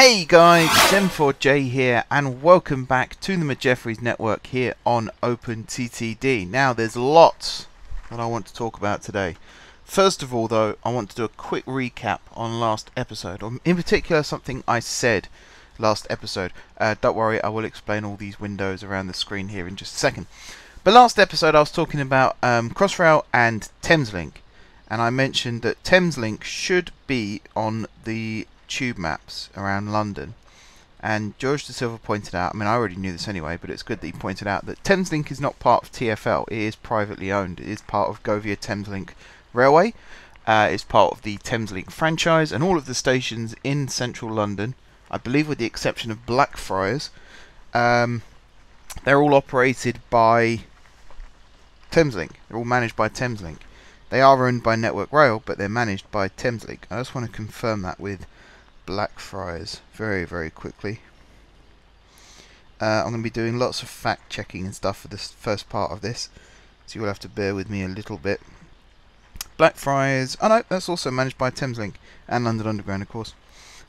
Hey guys, it's M4J here and welcome back to the Jeffries network here on OpenTTD. Now there's lots that I want to talk about today. First of all though, I want to do a quick recap on last episode, or in particular something I said last episode. Don't worry, I will explain all these windows around the screen here in just a second. But last episode I was talking about Crossrail and Thameslink, and I mentioned that Thameslink should be on the tube maps around London, and George De Silva pointed out, I mean I already knew this anyway, but it's good that he pointed out that Thameslink is not part of TfL, it is privately owned, it is part of Cavier Thameslink Railway, it's part of the Thameslink franchise, and all of the stations in central London, I believe with the exception of Blackfriars, they're all operated by Thameslink, they're all managed by Thameslink. They are owned by Network Rail, but they're managed by Thameslink. I just want to confirm that with Blackfriars very quickly. I'm going to be doing lots of fact checking and stuff for this first part of this, so you'll have to bear with me a little bit. Blackfriars, oh no, that's also managed by Thameslink and London Underground of course,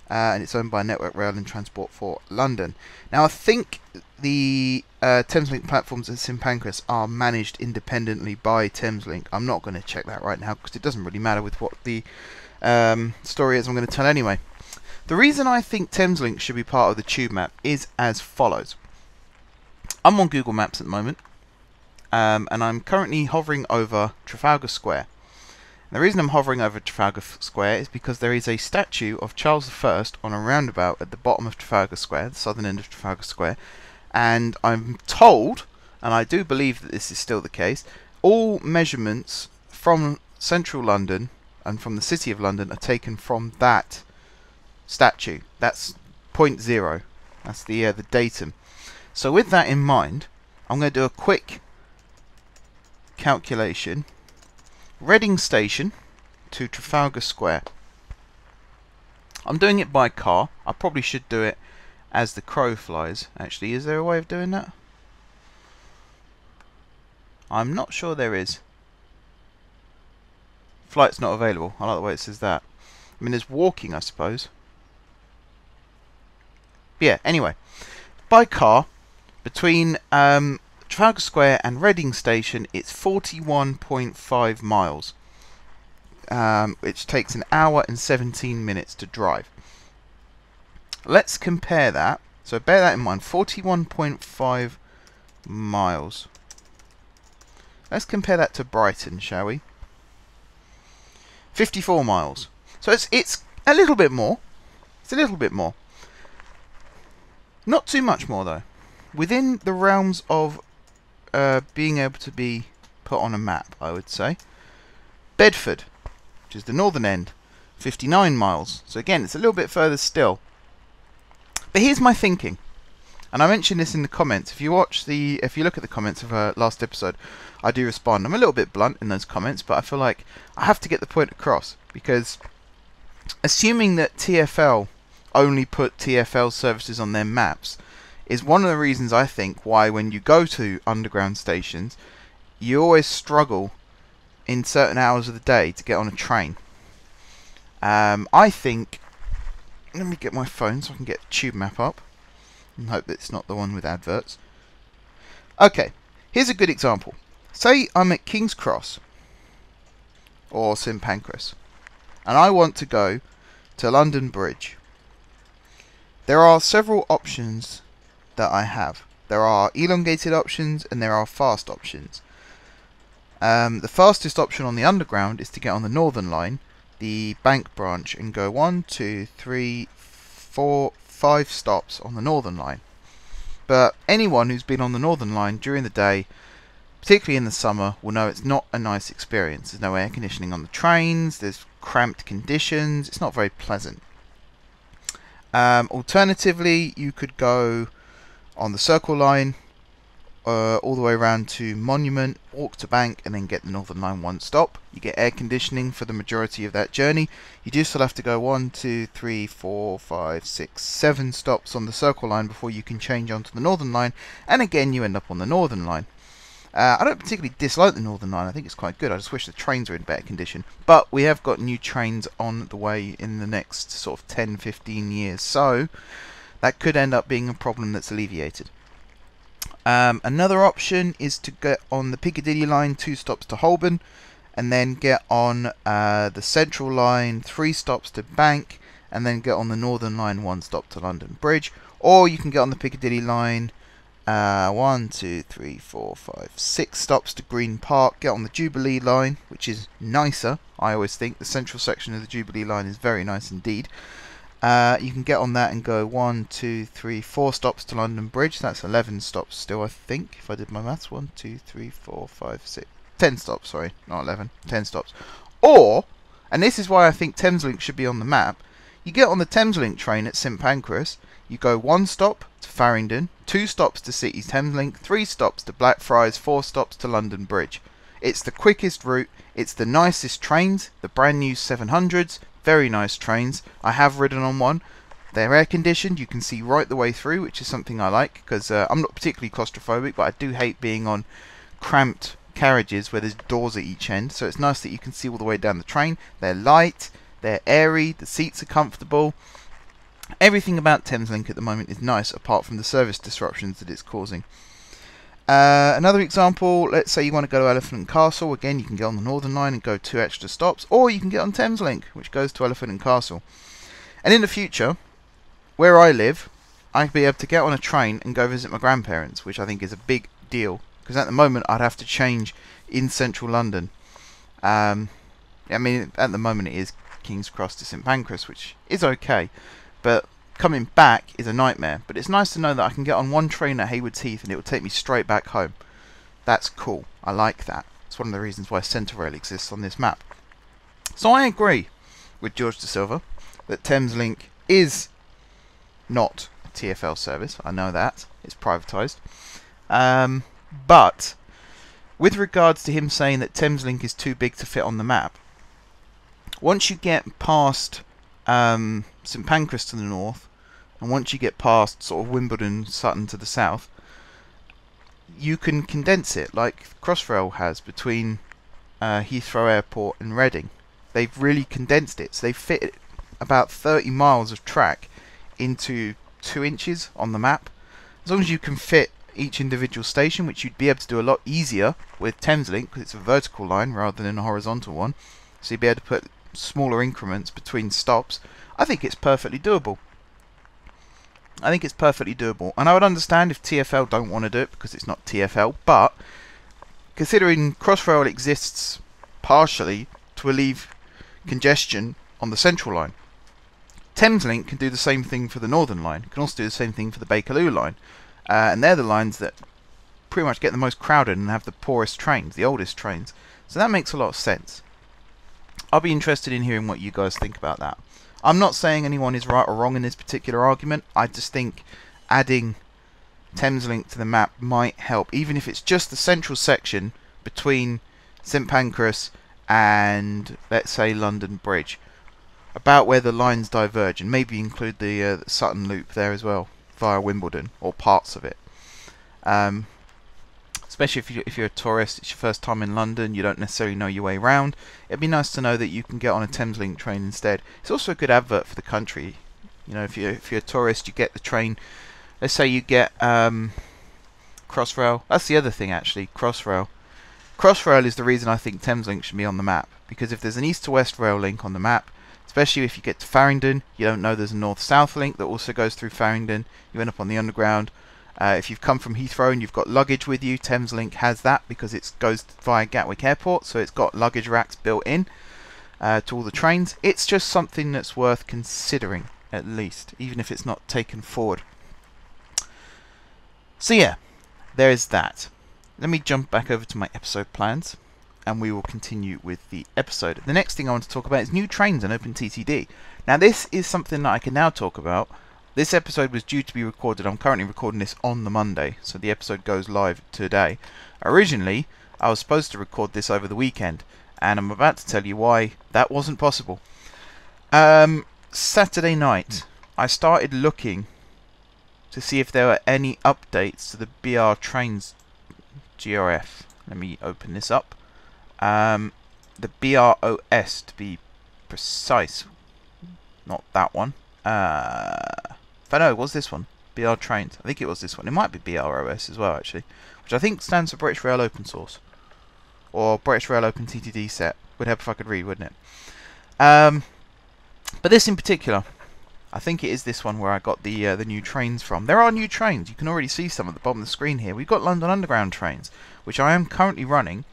and it's owned by Network Rail and Transport for London. Now I think the Thameslink platforms at St Pancras are managed independently by Thameslink. I'm not going to check that right now because it doesn't really matter with what the story is I'm going to tell anyway. The reason I think Thameslink should be part of the tube map is as follows. I'm on Google Maps at the moment, and I'm currently hovering over Trafalgar Square. And the reason I'm hovering over Trafalgar Square is because there is a statue of Charles I on a roundabout at the bottom of Trafalgar Square, the southern end of Trafalgar Square, and I'm told, and I do believe that this is still the case, all measurements from central London and from the City of London are taken from that statue. That's point 0. That's the datum. So with that in mind, I'm going to do a quick calculation. Reading Station to Trafalgar Square. I'm doing it by car. I probably should do it as the crow flies. Actually, is there a way of doing that? I'm not sure there is. Flight's not available. I like the way it says that. I mean, there's walking, I suppose. Yeah, anyway, by car, between Trafalgar Square and Reading Station, it's 41.5 miles, which takes an hour and 17 minutes to drive. Let's compare that, so bear that in mind, 41.5 miles. Let's compare that to Brighton, shall we? 54 miles. So it's a little bit more. It's a little bit more. Not too much more though. Within the realms of being able to be put on a map, I would say. Bedford, which is the northern end, 59 miles. So again, it's a little bit further still. But here's my thinking, and I mentioned this in the comments. If you look at the comments of last episode, I do respond. I'm a little bit blunt in those comments, but I feel like I have to get the point across, because assuming that TfL only put TfL services on their maps is one of the reasons I think why when you go to underground stations you always struggle in certain hours of the day to get on a train. I think, let me get my phone so I can get the tube map up and hope that it's not the one with adverts. Okay, here's a good example. Say I'm at King's Cross or St Pancras and I want to go to London Bridge. There are several options that I have. There are elongated options and there are fast options. The fastest option on the underground is to get on the Northern Line, the Bank branch, and go 1, 2, 3, 4, 5 stops on the Northern Line. But anyone who's been on the Northern Line during the day, particularly in the summer, will know it's not a nice experience. There's no air conditioning on the trains, there's cramped conditions, it's not very pleasant. Alternatively, you could go on the Circle Line all the way around to Monument, walk to Bank, and then get the Northern Line one stop. You get air conditioning for the majority of that journey. You do still have to go 1, 2, 3, 4, 5, 6, 7 stops on the Circle Line before you can change onto the Northern Line, and again you end up on the Northern Line. I don't particularly dislike the Northern Line. I think it's quite good. I just wish the trains were in better condition. But we have got new trains on the way in the next sort of 10-15 years. So that could end up being a problem that's alleviated. Another option is to get on the Piccadilly line 2 stops to Holborn, and then get on the Central line 3 stops to Bank, and then get on the Northern line 1 stop to London Bridge. Or you can get on the Piccadilly line 1, 2, 3, 4, 5, 6 stops to Green Park, get on the Jubilee line, which is nicer. I always think the central section of the Jubilee line is very nice indeed. You can get on that and go 1, 2, 3, 4 stops to London Bridge. That's 11 stops still, I think, if I did my maths. 1, 2, 3, 4, 5, 6, 10 stops, sorry, not 11, 10 stops. Or, and this is why I think Thameslink should be on the map, you get on the Thameslink train at St Pancras, you go 1 stop to Farringdon, 2 stops to City Thameslink, 3 stops to Blackfriars, 4 stops to London Bridge. It's the quickest route, it's the nicest trains, the brand new 700s, very nice trains. I have ridden on one. They're air conditioned, you can see right the way through, which is something I like, because I'm not particularly claustrophobic, but I do hate being on cramped carriages where there's doors at each end, so it's nice that you can see all the way down the train. They're light, they're airy, the seats are comfortable. Everything about Thameslink at the moment is nice, apart from the service disruptions that it's causing. Another example, let's say you want to go to Elephant and Castle. Again, you can get on the Northern Line and go 2 extra stops, or you can get on Thameslink, which goes to Elephant and Castle. And in the future, where I live, I'd be able to get on a train and go visit my grandparents, which I think is a big deal, because at the moment I'd have to change in central London. I mean, at the moment it is King's Cross to St Pancras, which is okay, but coming back is a nightmare. But it's nice to know that I can get on one train at Haywards Heath and it will take me straight back home. That's cool. I like that. It's one of the reasons why Centrail exists on this map. So I agree with George De Silva that Thameslink is not a TfL service. I know that. It's privatised. But with regards to him saying that Thameslink is too big to fit on the map, once you get past St Pancras to the north, and once you get past sort of Wimbledon, Sutton to the south, you can condense it like Crossrail has between Heathrow Airport and Reading. They've really condensed it, so they fit about 30 miles of track into 2 inches on the map. As long as you can fit each individual station, which you'd be able to do a lot easier with Thameslink because it's a vertical line rather than a horizontal one, so you'd be able to put smaller increments between stops. I think it's perfectly doable. I think it's perfectly doable, and I would understand if TfL don't want to do it because it's not TfL, but considering Crossrail exists partially to relieve congestion on the central line, Thameslink can do the same thing for the Northern line. It can also do the same thing for the Bakerloo line, and they're the lines that pretty much get the most crowded and have the poorest trains, the oldest trains. So that makes a lot of sense. I'll be interested in hearing what you guys think about that. I'm not saying anyone is right or wrong in this particular argument. I just think adding Thameslink to the map might help, even if it's just the central section between St Pancras and, let's say, London Bridge, about where the lines diverge, and maybe include the Sutton Loop there as well via Wimbledon, or parts of it. Especially if you're a tourist, it's your first time in London, you don't necessarily know your way around. It'd be nice to know that you can get on a Thameslink train instead. It's also a good advert for the country. You know, if you're a tourist, you get the train. Let's say you get Crossrail. That's the other thing, actually, Crossrail. Crossrail is the reason I think Thameslink should be on the map, because if there's an east to west rail link on the map, especially if you get to Farringdon, you don't know there's a north-south link that also goes through Farringdon. You end up on the underground. If you've come from Heathrow and you've got luggage with you, Thameslink has that because it goes via Gatwick Airport, so it's got luggage racks built in to all the trains. It's just something that's worth considering, at least, even if it's not taken forward. So yeah, there is that. Let me jump back over to my episode plans, and we will continue with the episode. The next thing I want to talk about is new trains on OpenTTD. Now this is something that I can now talk about. This episode was due to be recorded. I'm currently recording this on the Monday, so the episode goes live today. Originally, I was supposed to record this over the weekend, and I'm about to tell you why that wasn't possible. Saturday night, I started looking to see if there were any updates to the BR Trains GRF. Let me open this up. The BROS to be precise. Not that one. If I know, it was this one. BR Trains. I think it was this one. It might be BROS as well, actually. Which I think stands for British Rail Open Source. Or British Rail OpenTTD set. Would help if I could read, wouldn't it? But this in particular, I think it is this one where I got the new trains from. There are new trains. You can already see some at the bottom of the screen here. We've got London Underground trains, which I am currently running.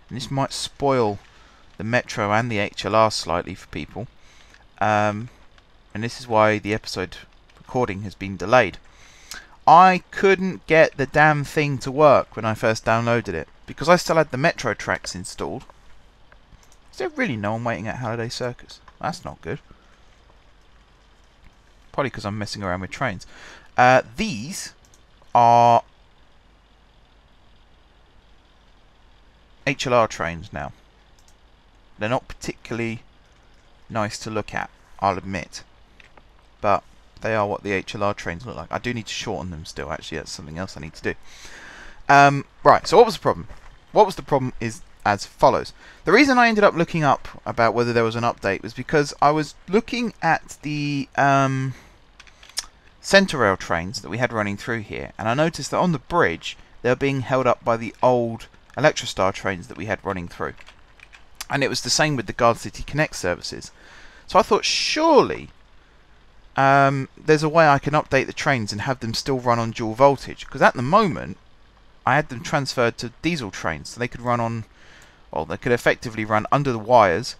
And this might spoil the Metro and the HLR slightly for people. And this is why the episode recording has been delayed. I couldn't get the damn thing to work when I first downloaded it, because I still had the Metro tracks installed. Is there really no one waiting at Halliday Circus? That's not good. Probably because I'm messing around with trains. These are HLR trains now. They're not particularly nice to look at, I'll admit. But they are what the HLR trains look like. I do need to shorten them still, actually. That's something else I need to do. Right, so what was the problem? What was the problem is as follows. The reason I ended up looking up about whether there was an update was because I was looking at the Centre Rail trains that we had running through here, and I noticed that on the bridge they were being held up by the old Electrostar trains that we had running through. And it was the same with the Guard City Connect services. So I thought, surely there's a way I can update the trains and have them still run on dual voltage, because at the moment I had them transferred to diesel trains, so they could run on, well, they could effectively run under the wires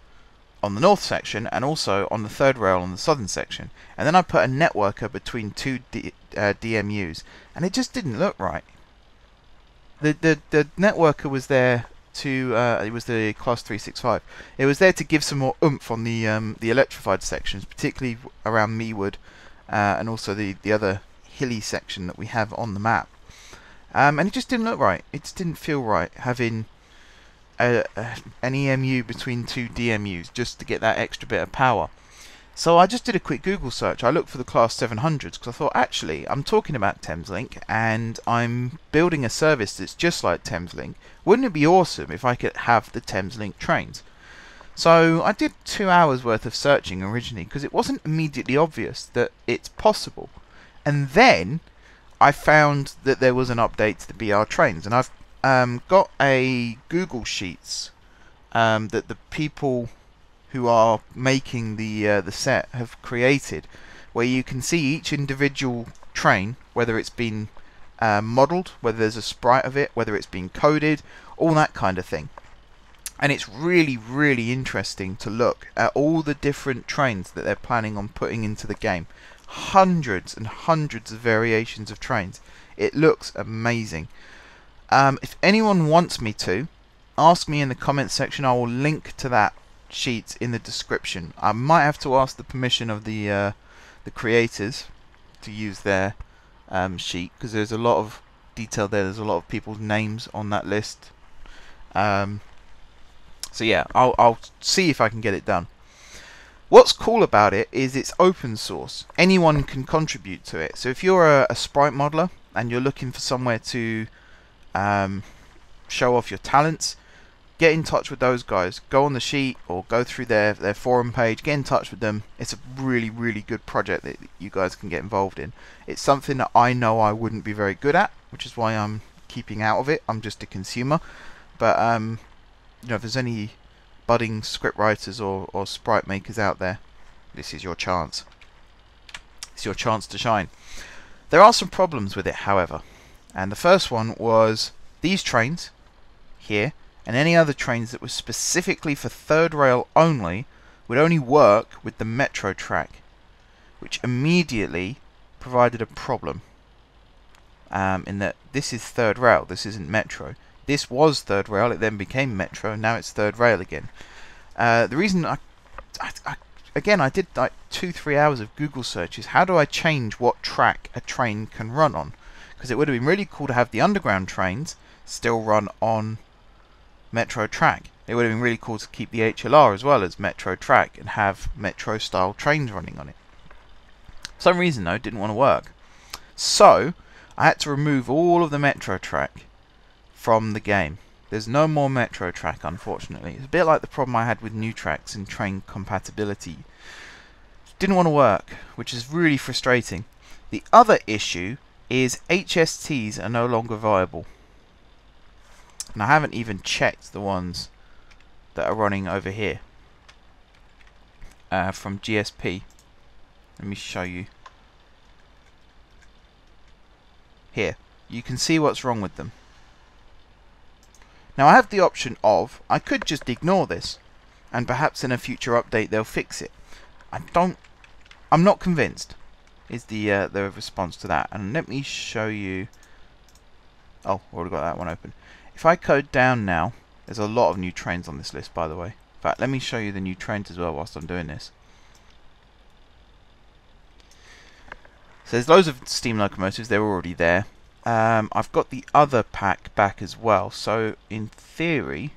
on the north section and also on the third rail on the southern section. And then I put a networker between two DMUs, and it just didn't look right. The networker was there to it was the Class 365. It was there to give some more oomph on the electrified sections, particularly around Mewood, and also the other hilly section that we have on the map. And it just didn't look right. It just didn't feel right having an EMU between two DMUs just to get that extra bit of power. So I just did a quick Google search. I looked for the Class 700s because I thought, actually, I'm talking about Thameslink and I'm building a service that's just like Thameslink. Wouldn't it be awesome if I could have the Thameslink trains? So I did 2 hours worth of searching originally because it wasn't immediately obvious that it's possible. And then I found that there was an update to the BR trains, and I've got a Google Sheets that the people who are making the set have created, where you can see each individual train, whether it's been modelled, whether there's a sprite of it, whether it's been coded, all that kind of thing. And it's really, really interesting to look at all the different trains that they're planning on putting into the game. Hundreds and hundreds of variations of trains. It looks amazing. If anyone wants me to, ask me in the comments section. I will link to that sheet in the description. I might have to ask the permission of the creators to use their sheet, because there's a lot of detail there. There's a lot of people's names on that list. So yeah, I'll see if I can get it done. What's cool about it is it's open source. Anyone can contribute to it. So if you're a sprite modeler and you're looking for somewhere to show off your talents, get in touch with those guys. Go on the sheet or go through their forum page. Get in touch with them. It's a really, really good project that you guys can get involved in. It's something that I know I wouldn't be very good at, which is why I'm keeping out of it. I'm just a consumer. But you know, if there's any budding script writers or sprite makers out there, this is your chance. It's your chance to shine. There are some problems with it, however, and the first one was these trains here and any other trains that were specifically for third rail only would only work with the metro track, which immediately provided a problem, in that this is third rail, this isn't metro. This was third rail, it then became metro, now it's third rail again. The reason I did like 2-3 hours of Google searches. How do I change what track a train can run on? Because it would have been really cool to have the underground trains still run on metro track. It would have been really cool to keep the HLR as well as metro track and have metro style trains running on it. For some reason though, it didn't want to work. So I had to remove all of the metro track from the game. There's no more Metro track, unfortunately. It's a bit like the problem I had with new tracks and train compatibility. Didn't want to work, which is really frustrating. The other issue is HSTs are no longer viable. And I haven't even checked the ones that are running over here from GSP. Let me show you. Here, you can see what's wrong with them. Now I have the option of, I could just ignore this, and perhaps in a future update they'll fix it. I'm not convinced, is the response to that. And let me show you. Oh, already got that one open. If I code down now, there's a lot of new trains on this list, by the way. In fact, let me show you the new trains as well whilst I'm doing this. So there's loads of steam locomotives, they're already there. I've got the other pack back as well, so in theory,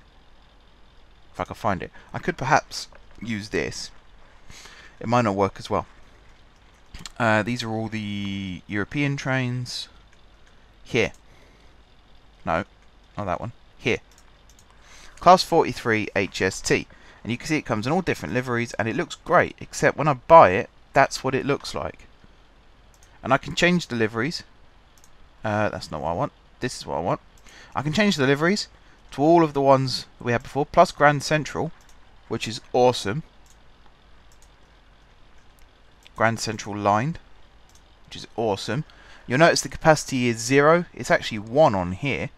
if I can find it, I could perhaps use this. It might not work as well. These are all the European trains. Here. No, not that one. Here. Class 43 HST. And you can see it comes in all different liveries, and it looks great, except when I buy it, that's what it looks like. And I can change the liveries. That's not what I want. This is what I want. I can change the liveries to all of the ones that we had before, plus Grand Central, which is awesome. Grand Central lined, which is awesome. You'll notice the capacity is 0. It's actually 1 on here,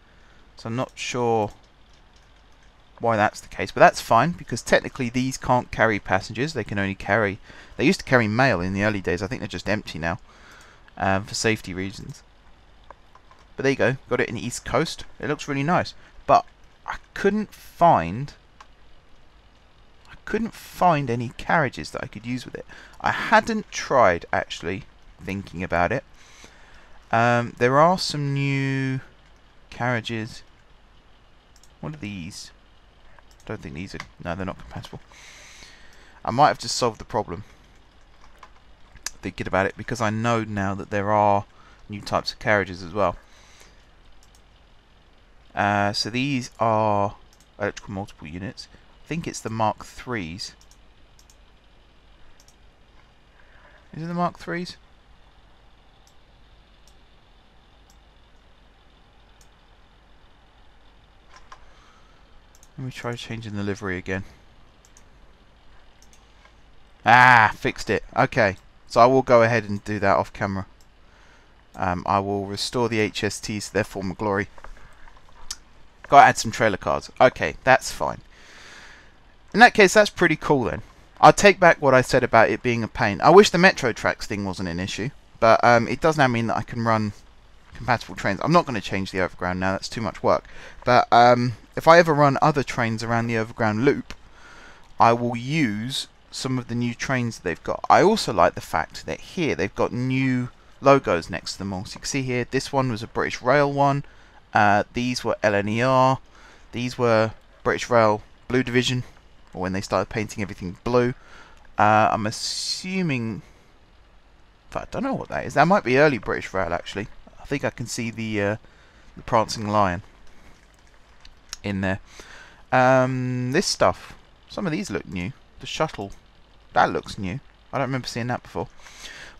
so I'm not sure why that's the case, but that's fine, because technically these can't carry passengers. They can only carry... They used to carry mail in the early days. I think they're just empty now, for safety reasons. But there you go, got it in the East Coast. It looks really nice, but I couldn't find any carriages that I could use with it. I hadn't tried actually thinking about it. There are some new carriages. What are these? Don't think these are... No, they're not compatible. I might have just solved the problem thinking about it, because I know now that there are new types of carriages as well. So these are electrical multiple units. I think it's the Mark IIIs. Is it the Mark IIIs? Let me try changing the livery again. Ah, fixed it. Okay, so I will go ahead and do that off camera. I will restore the HSTs to their former glory. Got to add some trailer cars. Okay, that's fine. In that case, that's pretty cool then. I'll take back what I said about it being a pain. I wish the Metro tracks thing wasn't an issue, but it does now mean that I can run compatible trains. I'm not going to change the overground now, that's too much work. But if I ever run other trains around the overground loop, I will use some of the new trains that they've got. I also like the fact that here they've got new logos next to them all. So you can see here, this one was a British Rail one. These were LNER. These were British Rail Blue Division, or when they started painting everything blue. I'm assuming... In fact, I don't know what that is. That might be early British Rail, actually. I think I can see the prancing lion in there. This stuff, some of these look new. The shuttle, that looks new. I don't remember seeing that before.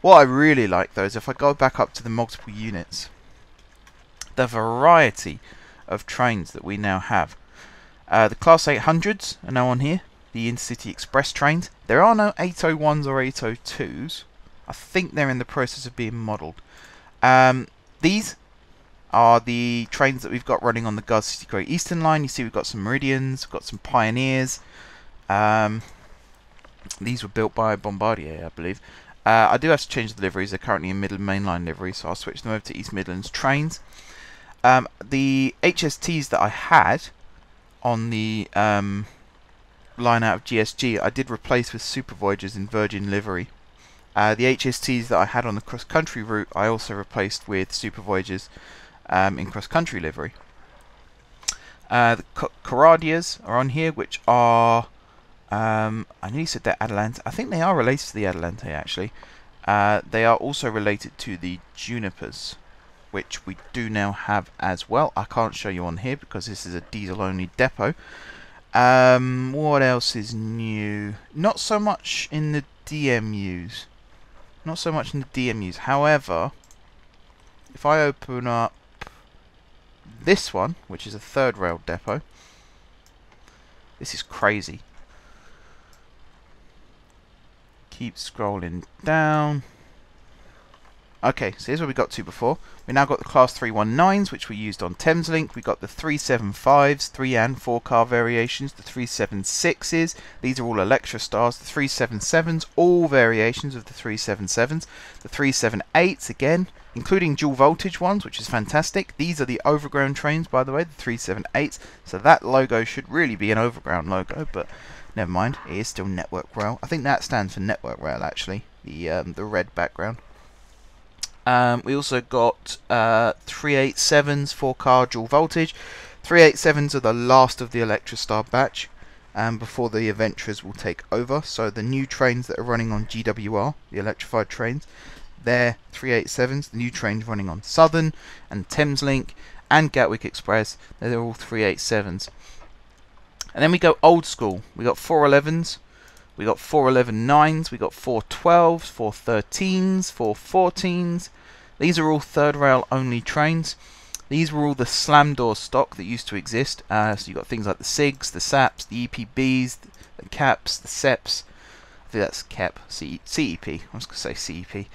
What I really like, though, is if I go back up to the multiple units, the variety of trains that we now have. The Class 800s are now on here, the Intercity Express trains. There are no 801s or 802s. I think they're in the process of being modelled. These are the trains that we've got running on the Guards City Great Eastern Line. You see we've got some Meridians, we've got some Pioneers. These were built by Bombardier, I believe. I do have to change the liveries. They're currently in Midland Mainline livery, so I'll switch them over to East Midlands trains. The HSTs that I had on the line out of GSG, I did replace with Super Voyagers in Virgin livery. The HSTs that I had on the cross-country route, I also replaced with Super Voyagers in cross-country livery. The Caradias are on here, which are... I nearly said they're Adelante. I think they are related to the Adelante, actually. They are also related to the Junipers. which we do now have as well. I can't show you on here because this is a diesel only depot. What else is new? Not so much in the DMUs. Not so much in the DMUs. However, if I open up this one, which is a third rail depot, this is crazy. Keep scrolling down. Okay, so here's where we got to before. We now got the Class 319s, which we used on Thameslink. We got the 375s, 3 and 4 car variations, the 376s. These are all Electra Stars. The 377s, all variations of the 377s. The 378s, again, including dual voltage ones, which is fantastic. These are the overground trains, by the way, the 378s. So that logo should really be an overground logo, but never mind. It is still Network Rail. I think that stands for Network Rail, actually, the red background. We also got 387s, 4-car dual voltage. 387s are the last of the Electra Star batch before the Aventras will take over. So the new trains that are running on GWR, the electrified trains, they're 387s. The new trains running on Southern and Thameslink and Gatwick Express, they're all 387s. And then we go old school. We got 411s. We got 411-9s, we got 412s, 413s, 414s. These are all third rail only trains. These were all the slam door stock that used to exist. So you got things like the SIGs, the SAPs, the EPBs, the CAPs, the SEPs. I think that's CAP, CEP. I was going to say CEP.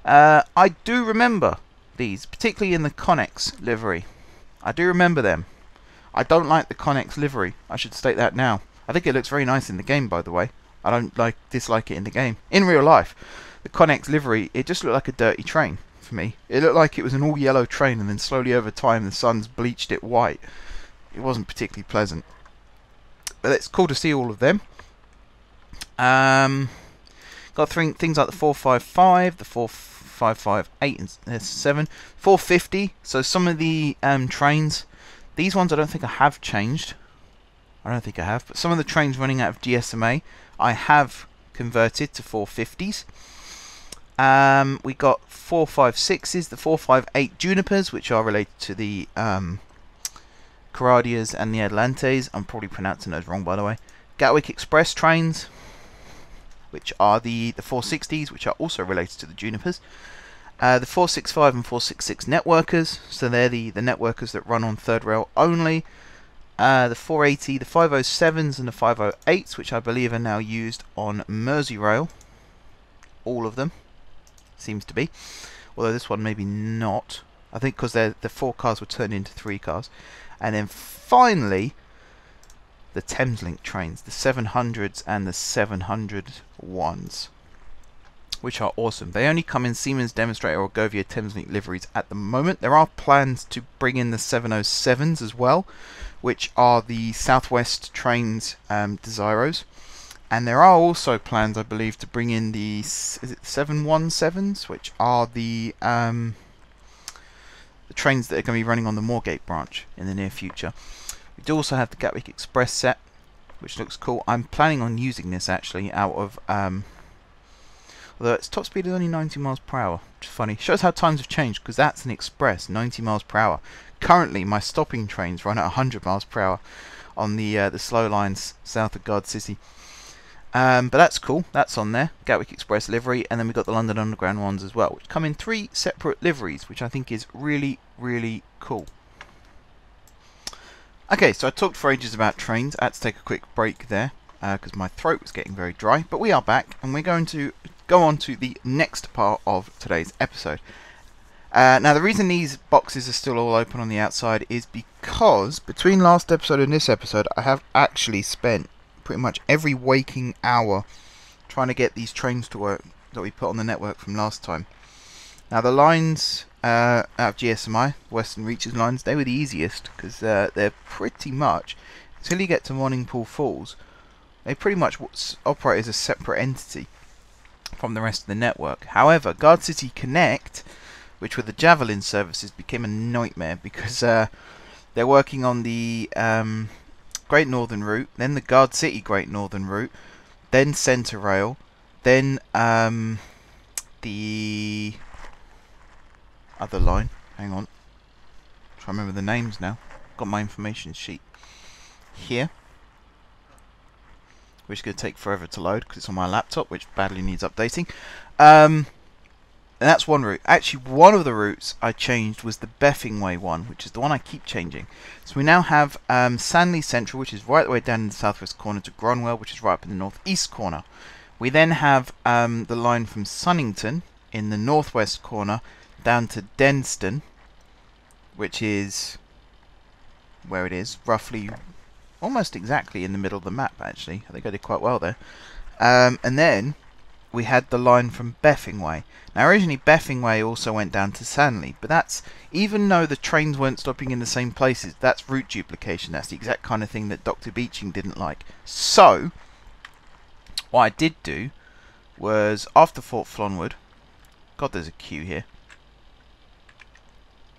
I do remember these, particularly in the Connex livery. I do remember them. I don't like the Connex livery. I should state that now. I think it looks very nice in the game, by the way. I don't dislike it in the game. In real life, the Connex livery, it just looked like a dirty train for me. It looked like it was an all yellow train, and then slowly over time the sun's bleached it white. It wasn't particularly pleasant. But it's cool to see all of them. Got things like the 455, the 4558 and 7, 450. So some of the trains, these ones I don't think I have changed. I don't think I have, but some of the trains running out of GSMA I have converted to 450s. We got 456s, the 458 Junipers, which are related to the Caradias and the Atlantes. I'm probably pronouncing those wrong, by the way. Gatwick Express trains, which are the 460s, which are also related to the Junipers. The 465 and 466 networkers, so they're the networkers that run on third rail only. The 480, the 507s and the 508s, which I believe are now used on Merseyrail. All of them, seems to be. Although this one maybe not. I think because the 4 cars were turned into 3 cars. And then finally, the Thameslink trains, the 700s and the 701s, which are awesome. They only come in Siemens Demonstrator or Govier Thameslink liveries at the moment. There are plans to bring in the 707s as well, which are the Southwest Trains Desiros. And there are also plans, I believe, to bring in the 717s, which are the trains that are going to be running on the Moorgate branch in the near future. We do also have the Gatwick Express set, which looks cool. I'm planning on using this actually out of... although its top speed is only 90 miles per hour, which is funny. Shows how times have changed, because that's an express, 90 miles per hour. Currently, my stopping trains run at 100 miles per hour on the slow lines south of Guard City. But that's cool. That's on there. Gatwick Express livery, and then we've got the London Underground ones as well, which come in 3 separate liveries, which I think is really, really cool. Okay, so I talked for ages about trains. I had to take a quick break there because my throat was getting very dry. But we are back, and we're going to go on to the next part of today's episode. Now, the reason these boxes are still all open on the outside is because between last episode and this episode, I have actually spent pretty much every waking hour trying to get these trains to work that we put on the network from last time. Now, the lines out of GSMI, Western Reaches lines, they were the easiest because they're pretty much, until you get to Morningpool Falls, they pretty much operate as a separate entity from the rest of the network. However, Guard City Connect, which were the Javelin services, became a nightmare because they're working on the Great Northern Route, then the Guard City Great Northern Route, then Centre Rail, then the other line. hang on. Try to remember the names now. Got my information sheet here, which is going to take forever to load because it's on my laptop, which badly needs updating. And that's one route. Actually, one of the routes I changed was the Beffingway one, which is the one I keep changing. So we now have Sanley Central, which is right the way down in the southwest corner, to Gronwell, which is right up in the northeast corner. We then have the line from Sunnington in the northwest corner down to Denston, which is where it is, roughly almost exactly in the middle of the map, actually. I think I did quite well there. And then we had the line from Beffingway. Now originally Beffingway also went down to Sanley, but that's, even though the trains weren't stopping in the same places, that's route duplication. That's the exact kind of thing that Dr. Beeching didn't like. So what I did do was, after Fort Flonwood, God, there's a queue here.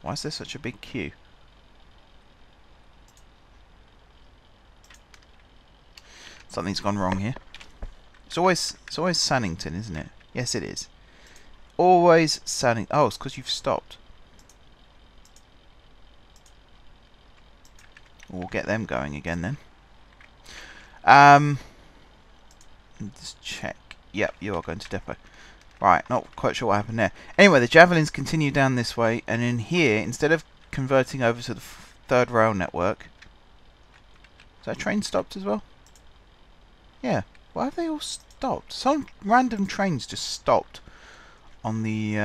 Why is there such a big queue? Something's gone wrong here. It's always Sannington, isn't it? Yes, it is. Always Sannington. Oh, it's because you've stopped. We'll get them going again then. Just check. Yep, you are going to depot. Right, not quite sure what happened there. Anyway, the Javelins continue down this way, and in here, instead of converting over to the third rail network... Is that train stopped as well? Yeah. Why have they all stopped? Some random trains just stopped on the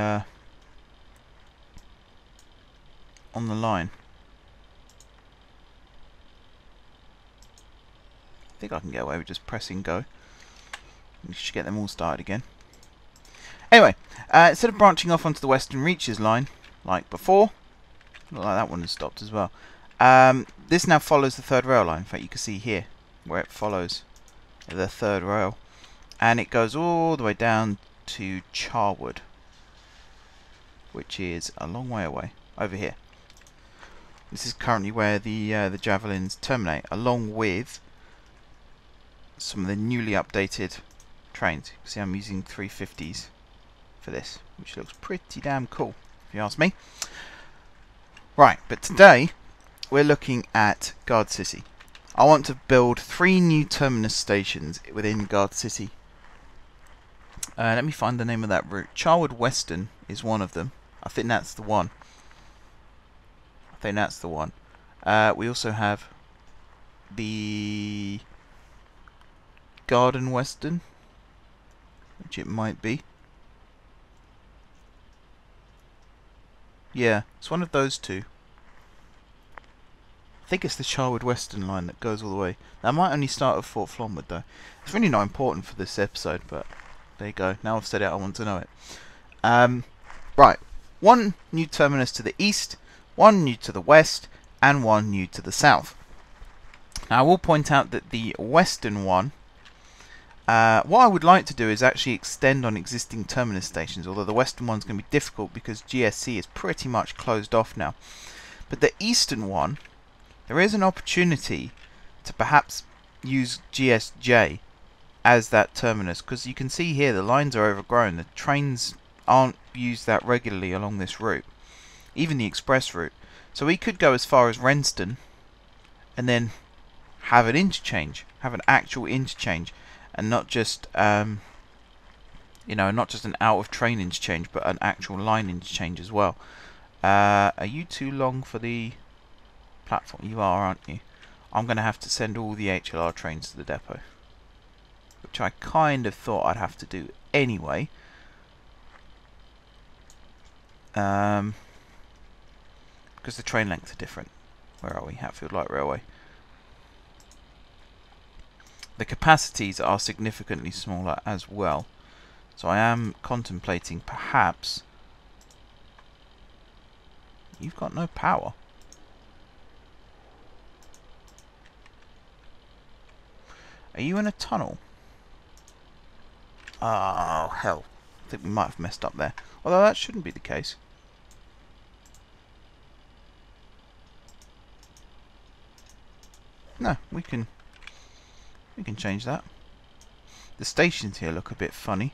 line. I think I can get away with just pressing go. We should get them all started again. Anyway, instead of branching off onto the Western Reaches line, like before, look like that one has stopped as well. This now follows the third rail line. In fact, you can see here where it follows the third rail, and it goes all the way down to Charwood, which is a long way away over here. This is currently where the Javelins terminate, along with some of the newly updated trains. You can see I'm using 350s for this, which looks pretty damn cool, if you ask me. Right, but today we're looking at Guard City. I want to build 3 new terminus stations within Guard City. Let me find the name of that route. Charwood Western is one of them. I think that's the one. We also have the Garden Western, which it might be. Yeah, it's one of those two. I think it's the Charwood Western line that goes all the way. That might only start at Fort Flonwood though. It's really not important for this episode, but there you go. Now I've said it, I want to know it. Right, 1 new terminus to the east, 1 new to the west, and 1 new to the south. Now I will point out that the western one, what I would like to do is actually extend on existing terminus stations, although the western one's going to be difficult because GSC is pretty much closed off now. But the eastern one, there is an opportunity to perhaps use GSJ as that terminus, because you can see here the lines are overgrown. The trains aren't used that regularly along this route, even the express route. So we could go as far as Renston and then have an interchange, have an actual interchange, and not just you know, not just an out of train interchange, but an actual line interchange as well. Are you too long for the platform? You are, aren't you? I'm going to have to send all the HLR trains to the depot, which I kind of thought I'd have to do anyway. Because the train lengths are different. Where are we? Hatfield Light Railway. The capacities are significantly smaller as well. So I am contemplating perhaps... You've got no power. Are you in a tunnel? Oh, hell. I think we might have messed up there. Although that shouldn't be the case. No, we can change that. The stations here look a bit funny.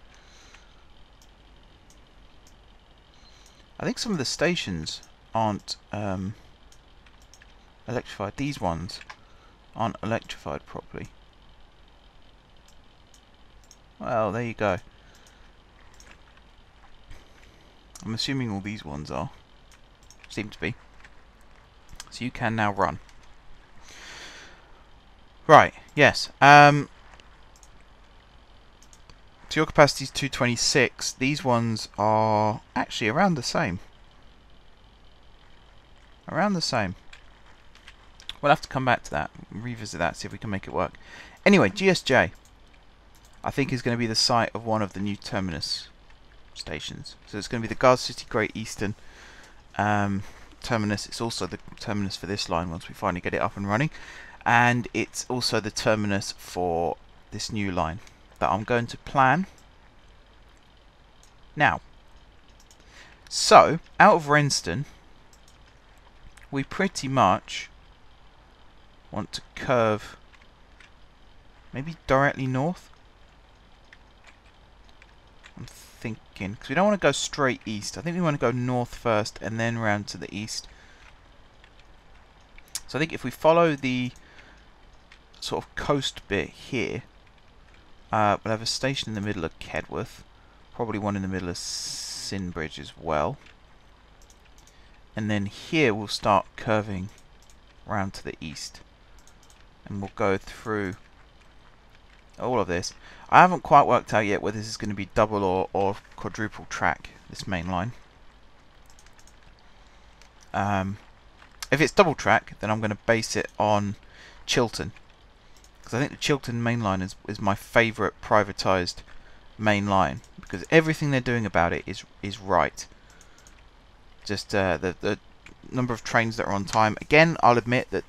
I think some of the stations aren't electrified. These ones aren't electrified properly. Well, there you go. I'm assuming all these ones are. Seem to be. So you can now run. Right, yes. So your capacity is 226. These ones are actually around the same. Around the same. We'll have to come back to that, revisit that, see if we can make it work. Anyway, GSJ, I think, is going to be the site of one of the new terminus stations. So it's going to be the Guard City Great Eastern terminus. It's also the terminus for this line once we finally get it up and running. And it's also the terminus for this new line that I'm going to plan now. So, out of Renston, we pretty much want to curve maybe directly north. I'm thinking, because we don't want to go straight east. I think we want to go north first and then round to the east. So I think if we follow the sort of coast bit here, we'll have a station in the middle of Kedworth, probably one in the middle of Sinbridge as well, and then here we'll start curving round to the east, and we'll go through all of this. I haven't quite worked out yet whether this is going to be double or quadruple track, this main line. If it's double track, then I'm going to base it on Chiltern, because I think the Chiltern main line is my favourite privatised main line, because everything they're doing about it is right. Just the number of trains that are on time. Again, I'll admit that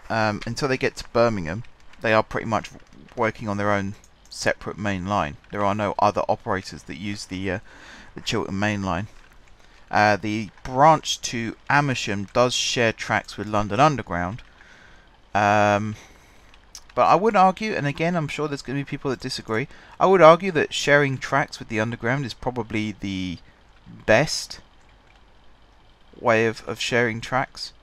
until they get to Birmingham, they are pretty much working on their own separate main line. There are no other operators that use the Chiltern main line. The branch to Amersham does share tracks with London Underground, but I would argue, and again I'm sure there's going to be people that disagree, I would argue that sharing tracks with the Underground is probably the best way of sharing tracks.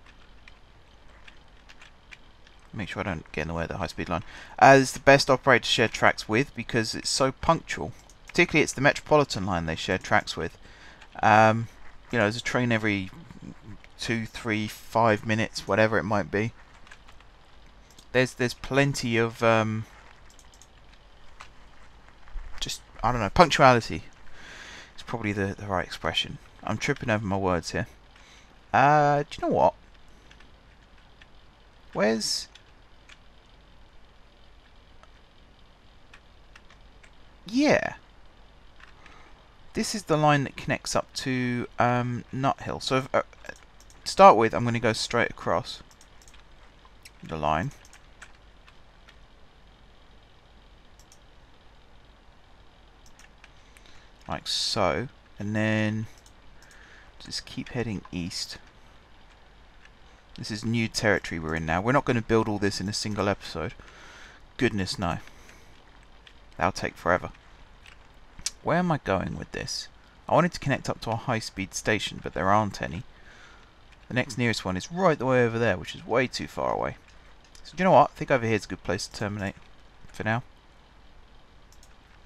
Make sure I don't get in the way of the high speed line. It's the best operator to share tracks with because it's so punctual. Particularly it's the Metropolitan line they share tracks with. You know, there's a train every 2, 3, 5 minutes, whatever it might be. There's plenty of just, I don't know, punctuality is probably the right expression. I'm tripping over my words here. Do you know what? Where's... Yeah. This is the line that connects up to Nuthill. So if, to start with, I'm going to go straight across the line. Like so. And then just keep heading east. This is new territory we're in now. We're not going to build all this in a single episode. Goodness no. That'll take forever. Where am I going with this? I wanted to connect up to a high-speed station, but there aren't any. The next nearest one is right the way over there, which is way too far away. So do you know what? I think over here is a good place to terminate for now.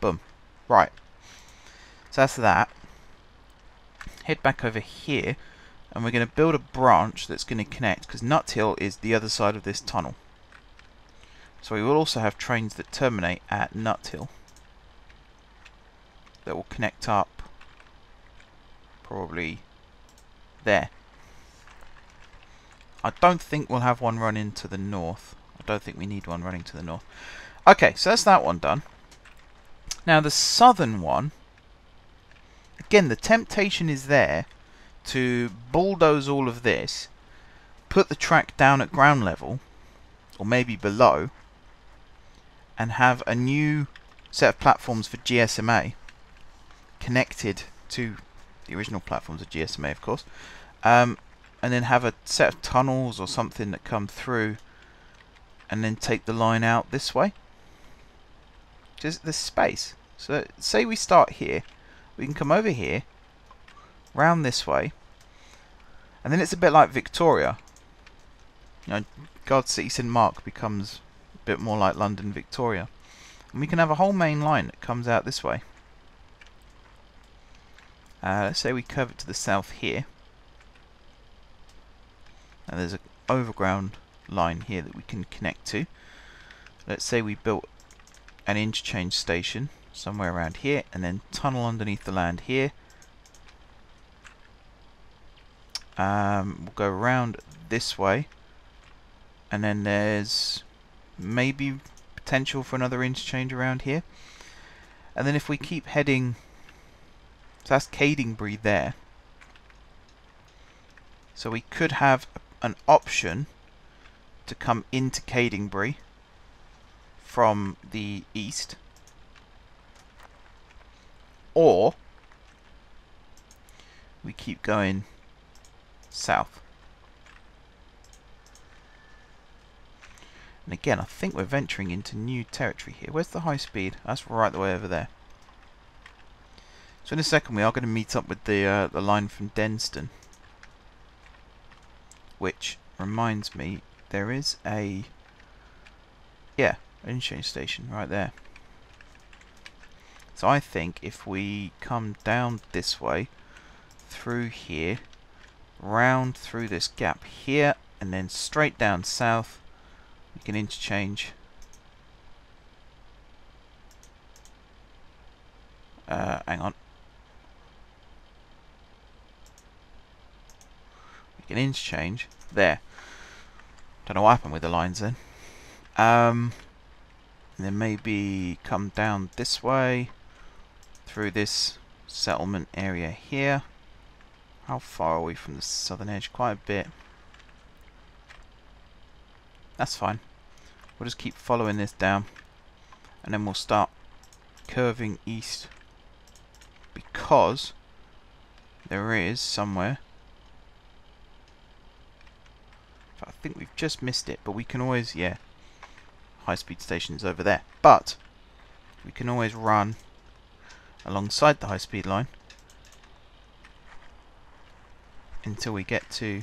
Boom. Right. So that's that. Head back over here, and we're going to build a branch that's going to connect, because Nuthill is the other side of this tunnel. So we will also have trains that terminate at Nuthill that will connect up probably there. I don't think we'll have one run into the north. I don't think we need one running to the north. Okay, so that's that one done. Now the southern one, again, the temptation is there to bulldoze all of this, put the track down at ground level, or maybe below, and have a new set of platforms for GSMA connected to the original platforms of GSMA, of course, and then have a set of tunnels or something that come through and then take the line out this way. Just the space. So say we start here, we can come over here, round this way, And then it's a bit like Victoria. You know, Guard City St Mark becomes a bit more like London Victoria. And we can have a whole main line that comes out this way. Let's say we curve it to the south here. And there's an overground line here that we can connect to. Let's say we built an interchange station somewhere around here, and then tunnel underneath the land here. We'll go around this way, and then there's maybe potential for another interchange around here. And then if we keep heading, so that's Cadingbury there. So we could have an option to come into Cadingbury from the east, or we keep going south. And again, I think we're venturing into new territory here. Where's the high speed? That's right the way over there. So in a second we are going to meet up with the line from Denston, which reminds me there is an interchange station right there. So I think if we come down this way, through here, round through this gap here, and then straight down south, we can interchange hang on. We can interchange there. Don't know what happened with the lines then. And then maybe come down this way through this settlement area here. How far are we from the southern edge? Quite a bit. That's fine. We'll just keep following this down, and then we'll start curving east, because there is somewhere, I think we've just missed it, but we can always, high speed stations over there, but we can always run alongside the high speed line until we get to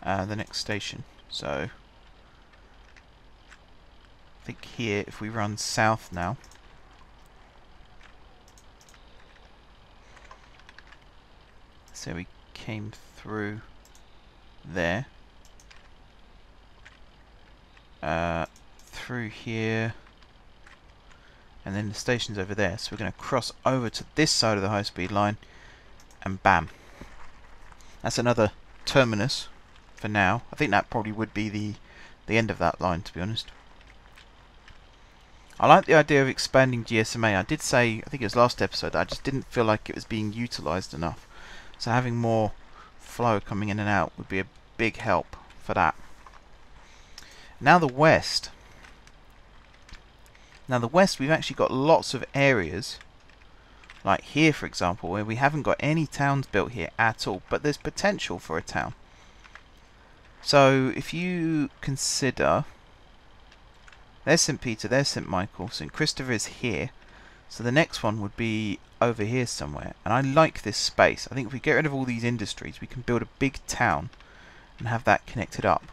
the next station. So I think here, if we run south now, so we came through there, through here, and then the station's over there, so we're going to cross over to this side of the high speed line, and bam, that's another terminus for now. I think that probably would be the end of that line, to be honest. I like the idea of expanding GSMA. I did say, I think it was last episode, that I just didn't feel like it was being utilised enough. So having more flow coming in and out would be a big help for that. Now the west. Now the west, we've actually got lots of areas, like here for example, where we haven't got any towns built here at all, but there's potential for a town. So if you consider, there's St. Peter, there's St. Michael, St. Christopher is here, so the next one would be over here somewhere, and I like this space. I think if we get rid of all these industries, we can build a big town and have that connected up.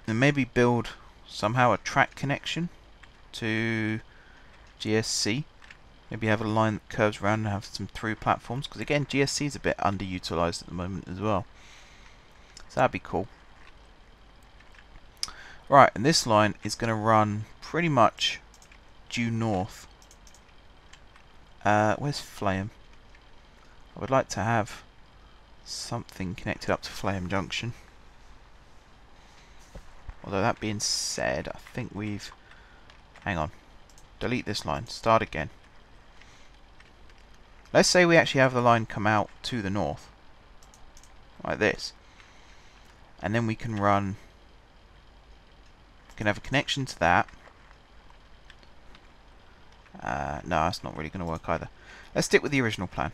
And maybe build somehow a track connection to GSC. Maybe have a line that curves around and have some through platforms, because again GSC is a bit underutilized at the moment as well. So that'd be cool. Right, and this line is going to run pretty much due north. Where's Flame? I would like to have something connected up to Flame Junction. Although that being said, I think we've... Hang on. Delete this line. Start again. Let's say we actually have the line come out to the north. Like this. And then we can run... We can have a connection to that. No, that's not really going to work either. Let's stick with the original plan.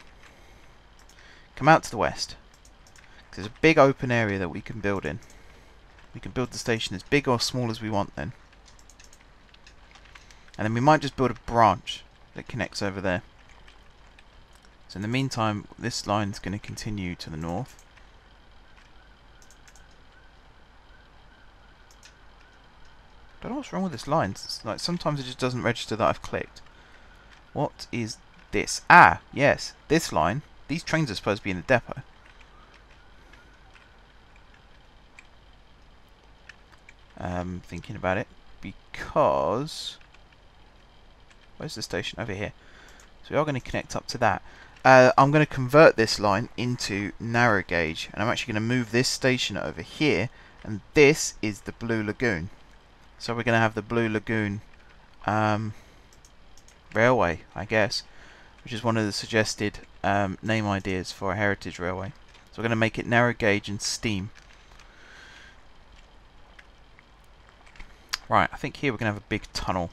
Come out to the west. There's a big open area that we can build in. We can build the station as big or small as we want then. And then we might just build a branch that connects over there. So in the meantime, this line's going to continue to the north. Don't know what's wrong with this line. It's like sometimes it just doesn't register that I've clicked. What is this? Ah, yes, this line. These trains are supposed to be in the depot. Thinking about it, because where's the station? Over here. So we are going to connect up to that. I'm going to convert this line into narrow gauge, and I'm actually going to move this station over here, and this is the Blue Lagoon. So we're going to have the Blue Lagoon Railway, I guess, which is one of the suggested name ideas for a heritage railway. So we're going to make it narrow gauge and steam. Right, I think here we're going to have a big tunnel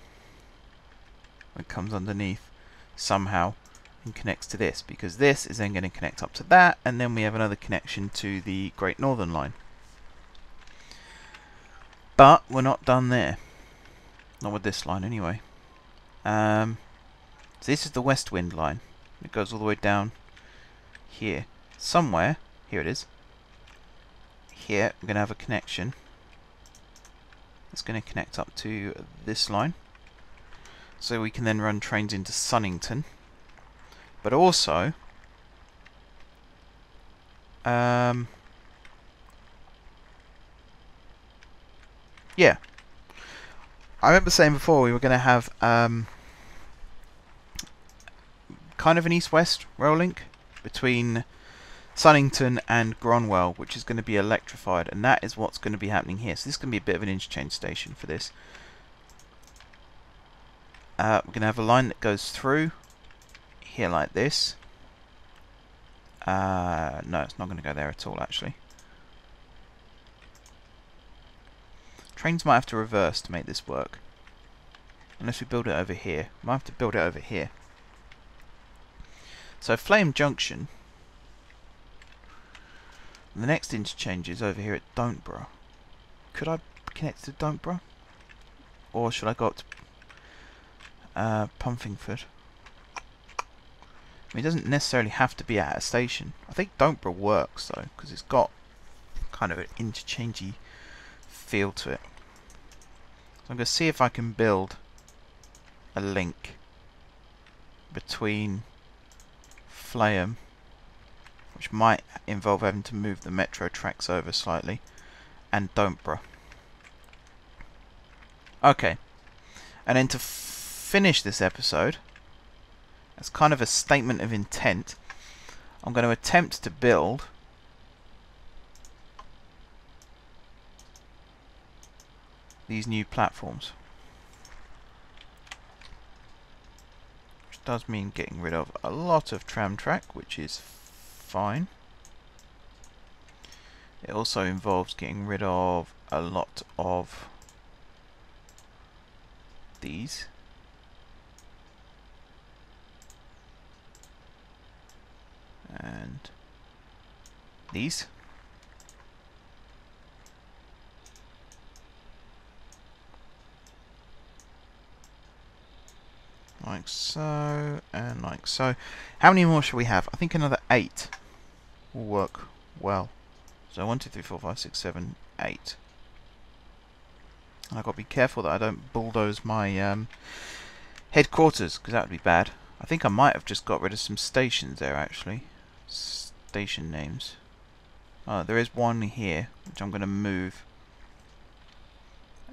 that comes underneath somehow and connects to this, because this is then going to connect up to that, and then we have another connection to the Great Northern Line. But we're not done there. Not with this line anyway. So this is the West Wind Line. It goes all the way down here. Somewhere, here it is. Here we're going to have a connection. It's going to connect up to this line, so we can then run trains into Sunnington. But also, yeah, I remember saying before we were going to have kind of an east-west rail link between Sunnington and Gronwell, which is going to be electrified, and that is what's going to be happening here. So this is going to be a bit of an interchange station for this. We're going to have a line that goes through here like this. No, it's not going to go there at all, actually. Trains might have to reverse to make this work, unless we build it over here. We might have to build it over here. So Flame Junction. The next interchange is over here at Don'tborough. Could I connect to Don'tborough? Or should I go up to Pumpingford? I mean, it doesn't necessarily have to be at a station. I think Don'tborough works though, because it's got kind of an interchangey feel to it. So I'm going to see if I can build a link between Flame, which might involve having to move the metro tracks over slightly, and Don'tborough. Okay, and then to finish this episode, as kind of a statement of intent, I'm going to attempt to build these new platforms, which does mean getting rid of a lot of tram track, which is fine. It also involves getting rid of a lot of these. And these. Like so, and like so. How many more should we have? I think another 8 will work well. So 1, 2, 3, 4, 5, 6, 7, 8. And I've got to be careful that I don't bulldoze my headquarters, because that would be bad. I think I might have just got rid of some stations there, actually. Station names. Oh, there is one here, which I'm going to move.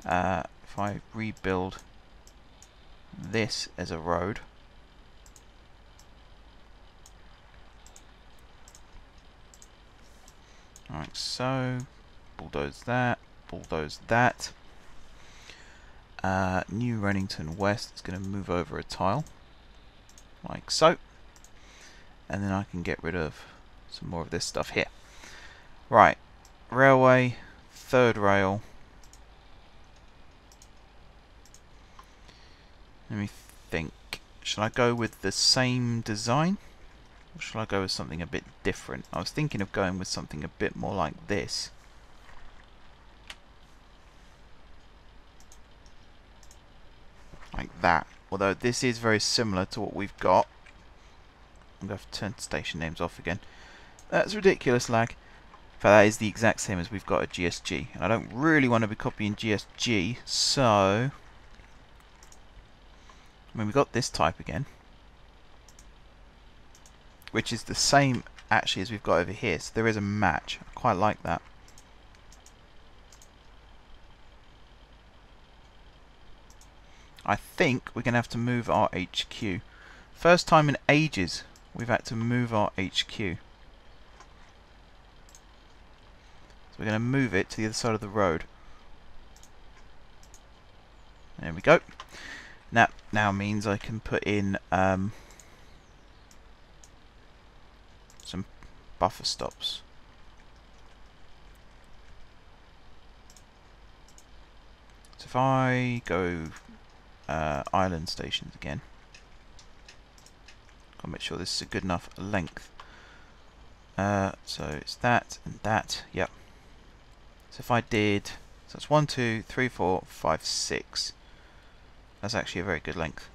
If I rebuild this as a road. Like so. Bulldoze that. Bulldoze that. New Rennington West is going to move over a tile. Like so. And then I can get rid of some more of this stuff here. Right. Railway. Third rail. Let me think. Shall I go with the same design? Or shall I go with something a bit different? I was thinking of going with something a bit more like this. Like that. Although this is very similar to what we've got. I'm going to have to turn station names off again. That's ridiculous lag. But that is the exact same as we've got at GSG. And I don't really want to be copying GSG, so... I mean, we've got this type again. Which is the same, actually, as we've got over here. So there is a match. I quite like that. I think we're going to have to move our HQ. First time in ages we've had to move our HQ. So we're going to move it to the other side of the road. There we go. Now means I can put in some buffer stops. So if I go island stations again, I'll make sure this is a good enough length. So it's that and that. Yep. So if I did, so it's 1, 2, 3, 4, 5, 6. That's actually a very good length.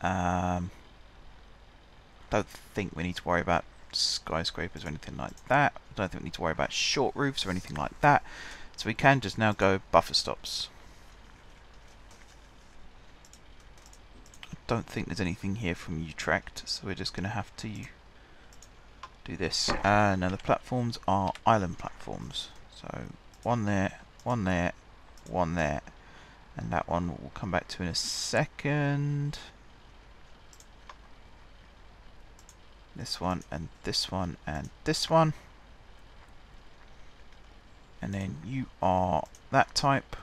Don't think we need to worry about skyscrapers or anything like that. I don't think we need to worry about short roofs or anything like that. So we can just now go buffer stops. I don't think there's anything here from Utrecht, so we're just going to have to do this. Now the platforms are island platforms. So one there, one there, one there, and that one we'll come back to in a second. This one and this one and this one. And then you are that type.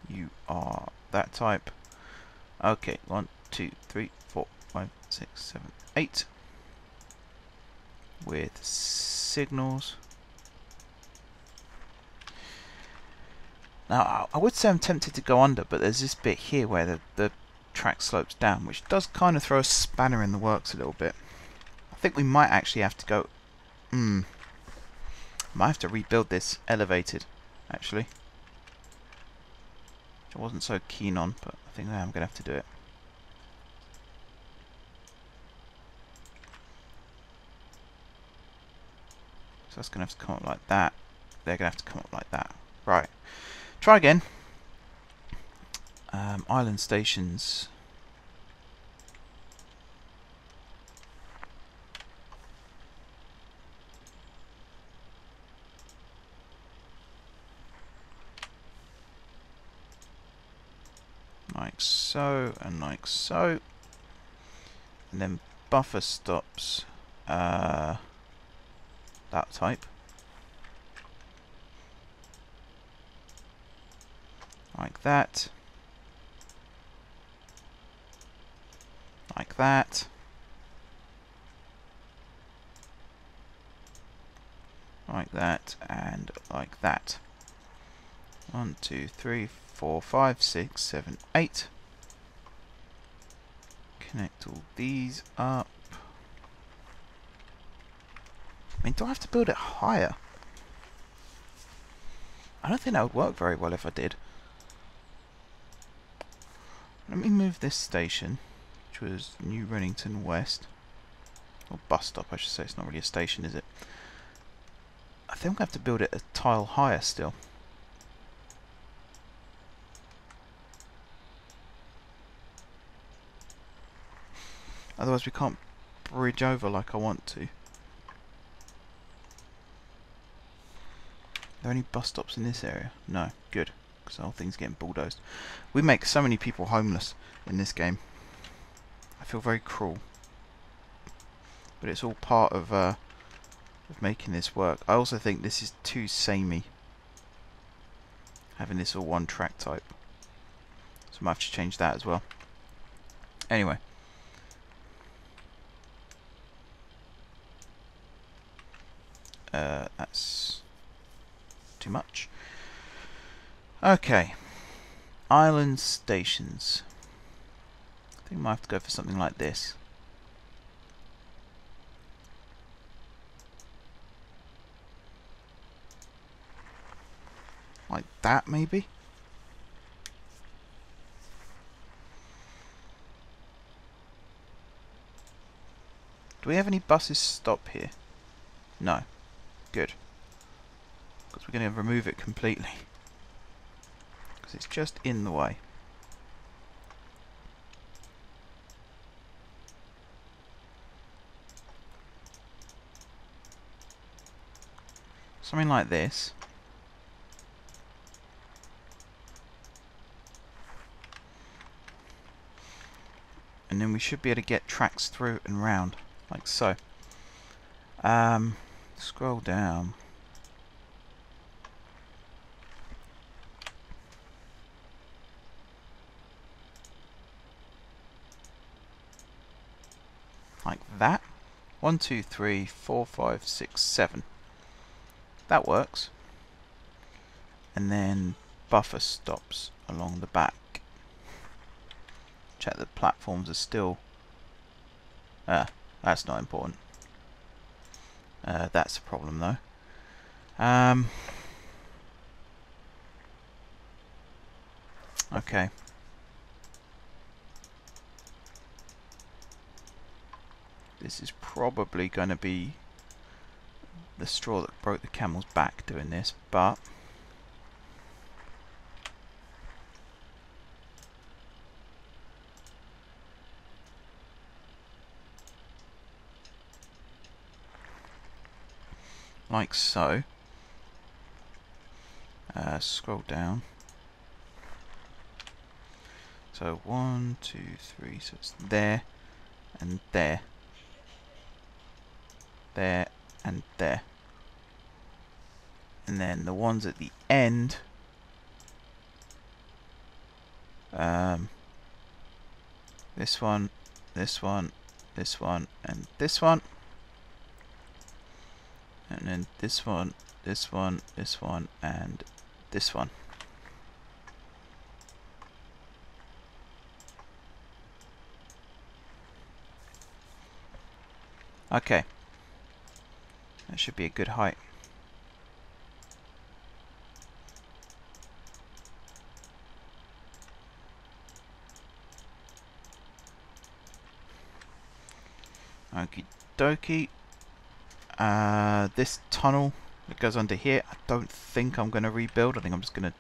You are that type. Okay, 1, 2, 3, 4, 5, 6, 7, 8. With signals. Now, I would say I'm tempted to go under, but there's this bit here where the track slopes down, which does kind of throw a spanner in the works a little bit. I think we might actually have to go... might have to rebuild this elevated, actually. Which I wasn't so keen on, but I think I'm going to have to do it. So that's going to have to come up like that. They're going to have to come up like that. Right. Try again. Island stations. Like so, and like so. And then buffer stops. That type. Like that. Like that. Like that, and like that. 1, 2, 3, 4, 5, 6, 7, 8. Connect all these up. I mean, do I have to build it higher? I don't think that would work very well if I did. Let me move this station, which was New Rennington West. Or bus stop, I should say. It's not really a station, is it? I think I'm going to have to build it a tile higher still. Otherwise we can't bridge over like I want to. Are there any bus stops in this area? No. Good. Because the whole thing's getting bulldozed. We make so many people homeless in this game. I feel very cruel. But it's all part of making this work. I also think this is too samey. Having this all one track type. So I might have to change that as well. Anyway. That's too much. Okay. Island stations. I think I might have to go for something like this. Like that, maybe? Do we have any buses stop here? No. Good. Because we're going to remove it completely. Because it's just in the way. Something like this. And then we should be able to get tracks through and round, like so. Scroll down. Like that. 1, 2, 3, 4, 5, 6, 7. That works. And then buffer stops along the back. Check the platforms are still... that's not important. That's a problem though. Okay. This is probably going to be the straw that broke the camel's back doing this, but... like so. Scroll down. So 1, 2, 3, so it's there, and there. There, and there. And then the ones at the end, this one, this one, this one, and this one. And then this one, this one, this one, and this one. Okay. That should be a good height. Okie dokie. This tunnel that goes under here, I don't think I'm going to rebuild. I think I'm just going to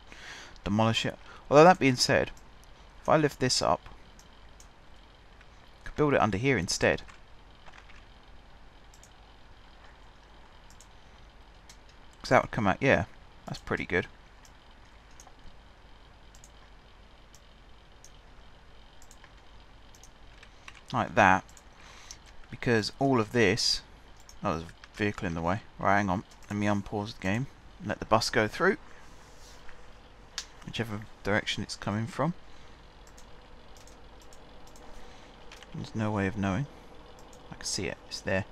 demolish it. Although that being said, if I lift this up, I could build it under here instead. Because that would come out, yeah, that's pretty good. Like that. Because all of this... oh, there's a vehicle in the way. Right, hang on. Let me unpause the game. Let the bus go through. Whichever direction it's coming from. There's no way of knowing. I can see it. It's there.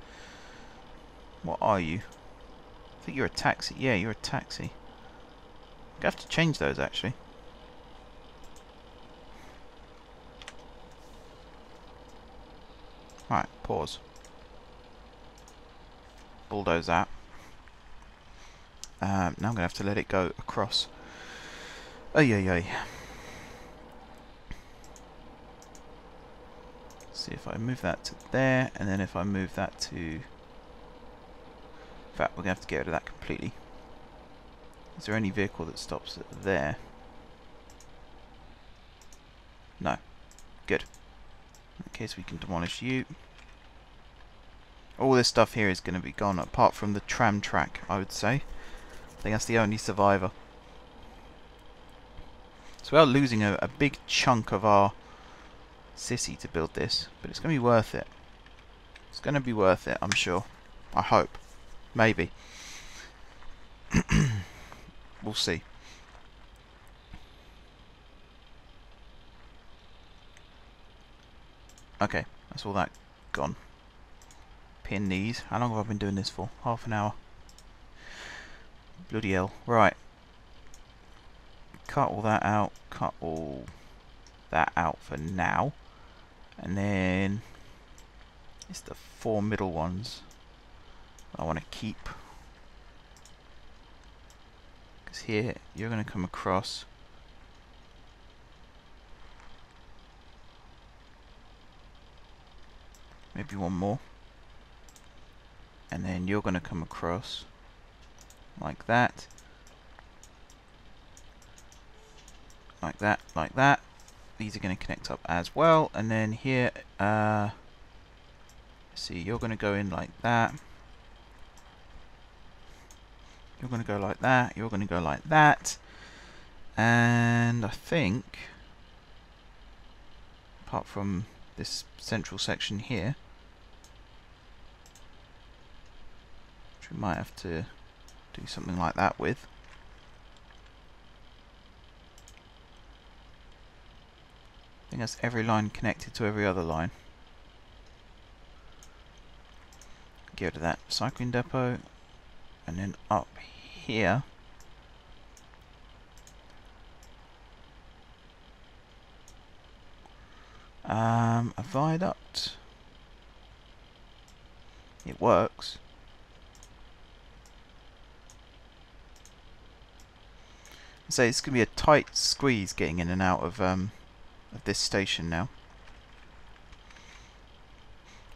What are you? I think you're a taxi. Yeah, you're a taxi. I have to change those actually. Right, pause. Bulldoze that. Now I'm going to have to let it go across. Ay. See if I move that to there, and then if I move that to... in fact, we're going to have to get rid of that completely. Is there any vehicle that stops at there? No. Good. In that case, we can demolish you. All this stuff here is going to be gone, apart from the tram track, I would say. I think that's the only survivor. So we are losing a big chunk of our sissy to build this, but it's going to be worth it. It's going to be worth it, I'm sure. I hope. Maybe. We'll see. Okay, that's all that gone. Pin these. How long have I been doing this for? Half an hour. Bloody hell. Right. Cut all that out. Cut all that out for now. And then it's the 4 middle ones I want to keep. Because here you're going to come across. Maybe one more. and then you're going to come across like that, like that, like that. These are going to connect up as well, and then here, see, you're going to go in like that. You're going to go like that. You're going to go like that, and I think, apart from this central section here, which we might have to do something like that with. I think that's every line connected to every other line. Go to that cycling depot, and then up here, a viaduct. It works. So it's going to be a tight squeeze getting in and out of this station now.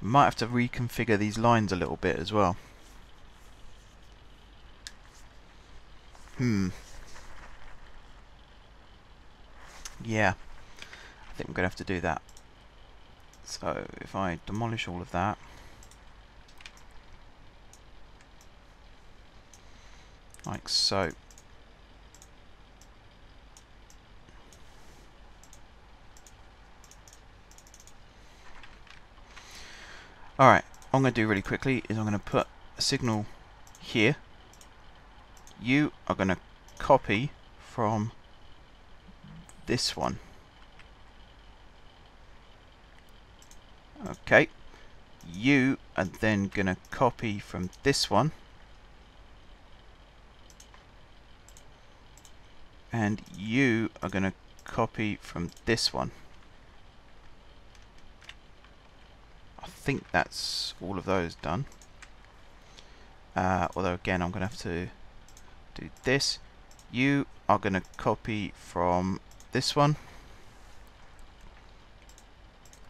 We might have to reconfigure these lines a little bit as well. Yeah, I think we're going to have to do that. So if I demolish all of that, like so. Alright, what I'm going to do really quickly is I'm going to put a signal here. You are going to copy from this one. Okay. You are then going to copy from this one. And you are going to copy from this one. I think that's all of those done. Although again, I'm going to have to do this. You are going to copy from this one,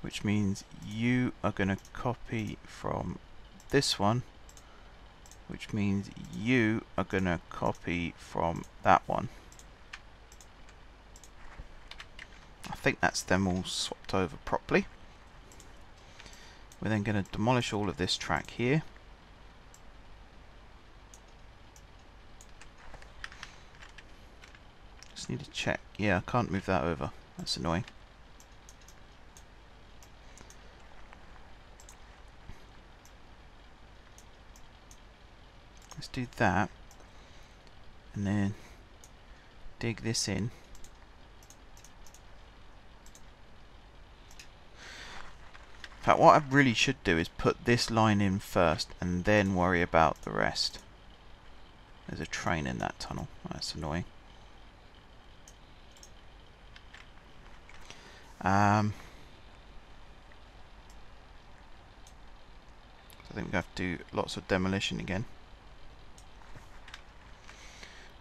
which means you are going to copy from this one, which means you are going to copy from that one. I think that's them all swapped over properly. We're then going to demolish all of this track here. Just need to check. Yeah, I can't move that over. That's annoying. Let's do that. And then dig this in. In fact, what I really should do is put this line in first and then worry about the rest. There's a train in that tunnel. That's annoying. I think we have to do lots of demolition again.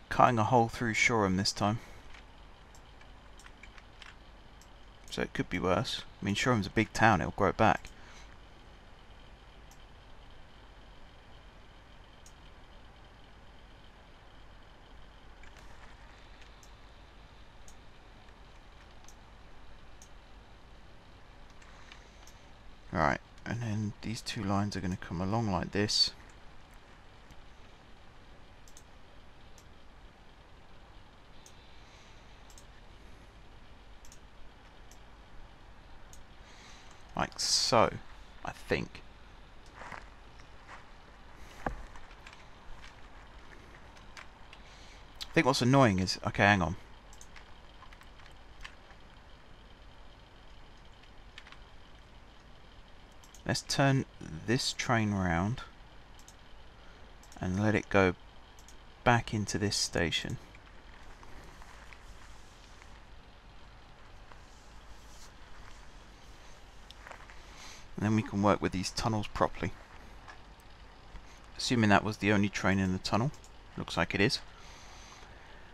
Cutting a hole through Shoreham this time. So it could be worse. I mean, Shoreham's a big town, it'll grow back. Alright, and then these two lines are going to come along like this. Like so, I think. I think what's annoying is, okay, hang on. Let's turn this train round and let it go back into this station. And then we can work with these tunnels properly. Assuming that was the only train in the tunnel. Looks like it is.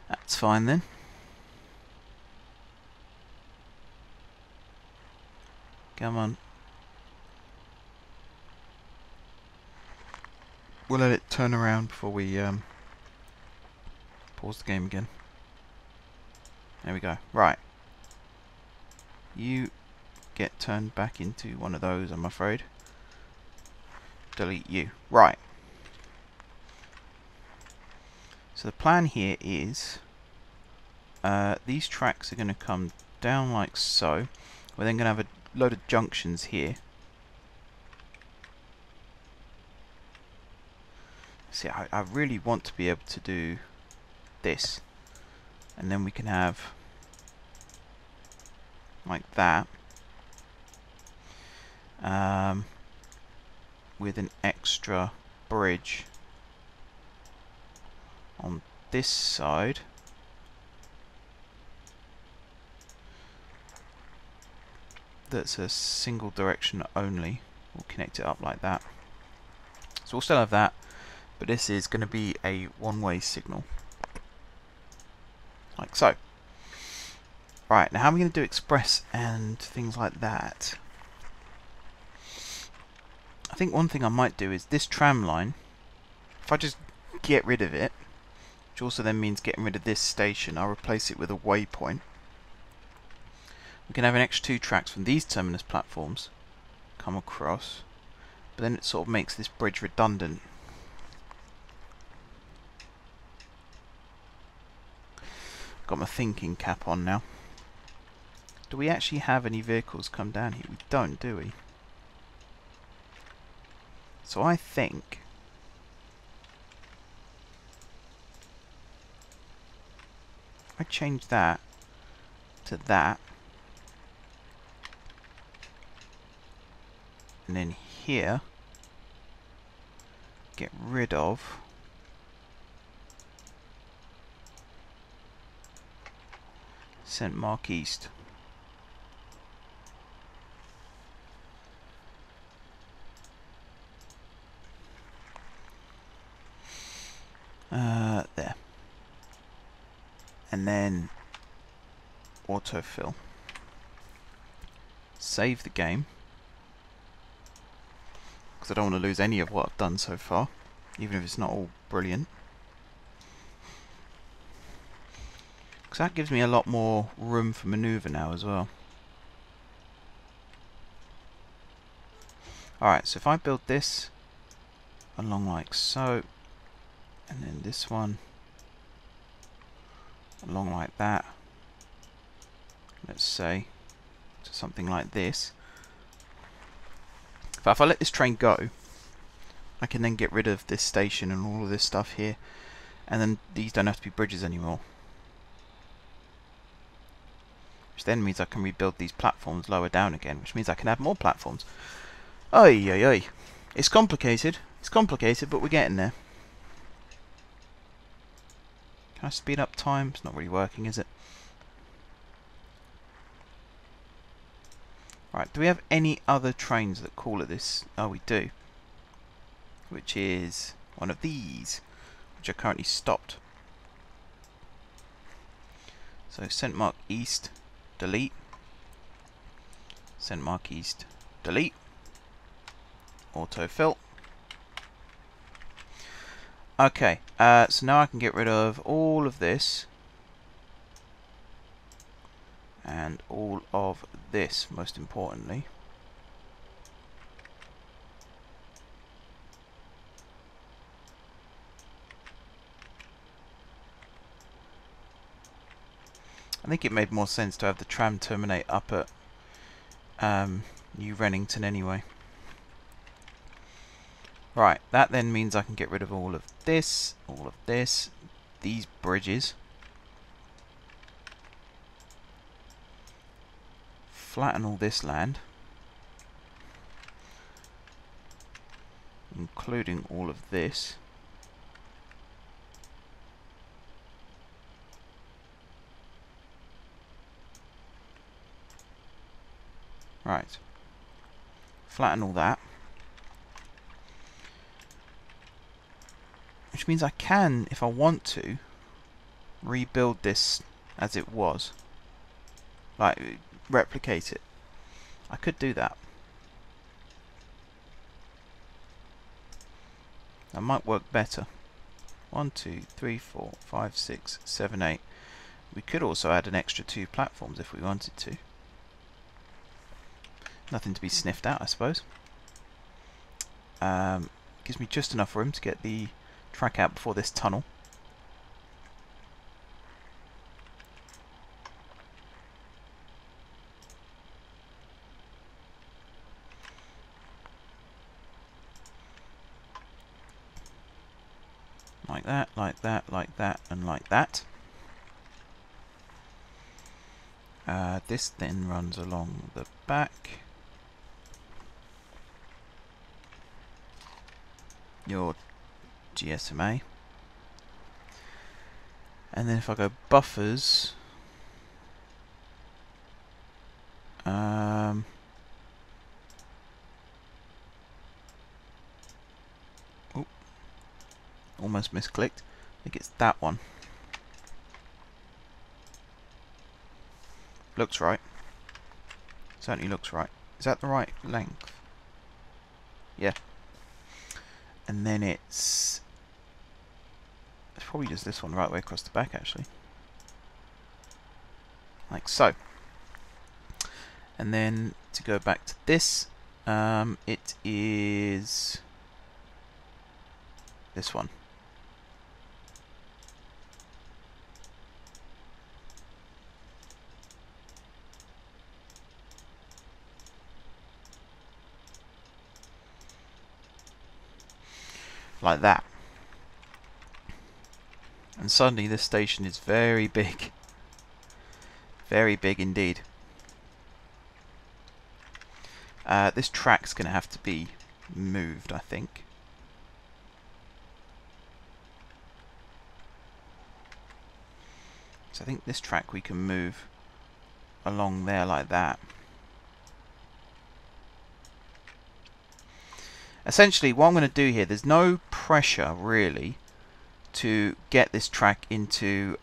That's fine then. Come on. we'll let it turn around before we pause the game again. There we go. Right. You get turned back into one of those, I'm afraid. Delete you. Right. So the plan here is these tracks are going to come down like so. We're then going to have a load of junctions here. See, I really want to be able to do this, and then we can have like that, with an extra bridge on this side. That's a single direction only. We'll connect it up like that. So we'll still have that, but this is going to be a one-way signal. Like so. Right, now how are we going to do express and things like that? I think one thing I might do is this tram line, if I just get rid of it, which also then means getting rid of this station, I'll replace it with a waypoint. We can have an extra 2 tracks from these terminus platforms come across, but then it sort of makes this bridge redundant. Got my thinking cap on now. Do we actually have any vehicles come down here? We don't, do we? So I think I change that to that, and then here get rid of St. Mark East. There. And then autofill. Save the game, because I don't want to lose any of what I've done so far, even if it's not all brilliant. Because that gives me a lot more room for maneuver now as well. Alright, so if I build this along like so, and then this one along like that, let's say, to something like this. But if I let this train go, I can then get rid of this station and all of this stuff here, and then these don't have to be bridges anymore. Which then means I can rebuild these platforms lower down again, which means I can add more platforms. Oy, oy, oy. It's complicated. It's complicated, but we're getting there. Can I speed up time? It's not really working, is it? Right, do we have any other trains that call at this? Oh, we do. Which is one of these, which are currently stopped. So St. Mark East, delete. St. Mark East, delete. Autofill. Okay, so now I can get rid of all of this and all of this, most importantly. I think it made more sense to have the tram terminate up at New Rennington anyway. Right, that then means I can get rid of all of this, these bridges, flatten all this land, including all of this. Right, flatten all that. Which means I can, if I want to, rebuild this as it was. Like, replicate it. I could do that. That might work better. 1, 2, 3, 4, 5, 6, 7, 8. We could also add an extra 2 platforms if we wanted to. Nothing to be sniffed at, I suppose. Gives me just enough room to get the track out before this tunnel. Like that, like that, like that, and like that. This then runs along the back. Your GSMA. And then if I go buffers, almost misclicked. I think it's that one. Looks right. Certainly looks right. Is that the right length? Yeah. And then it's probably just this one right way across the back, actually. Like so. And then to go back to this, it is this one. Like that. And suddenly this station is very big. Very big indeed. This track's going to have to be moved, I think. So I think this track we can move along there like that. Essentially, what I'm going to do here, there's no pressure really to get this track into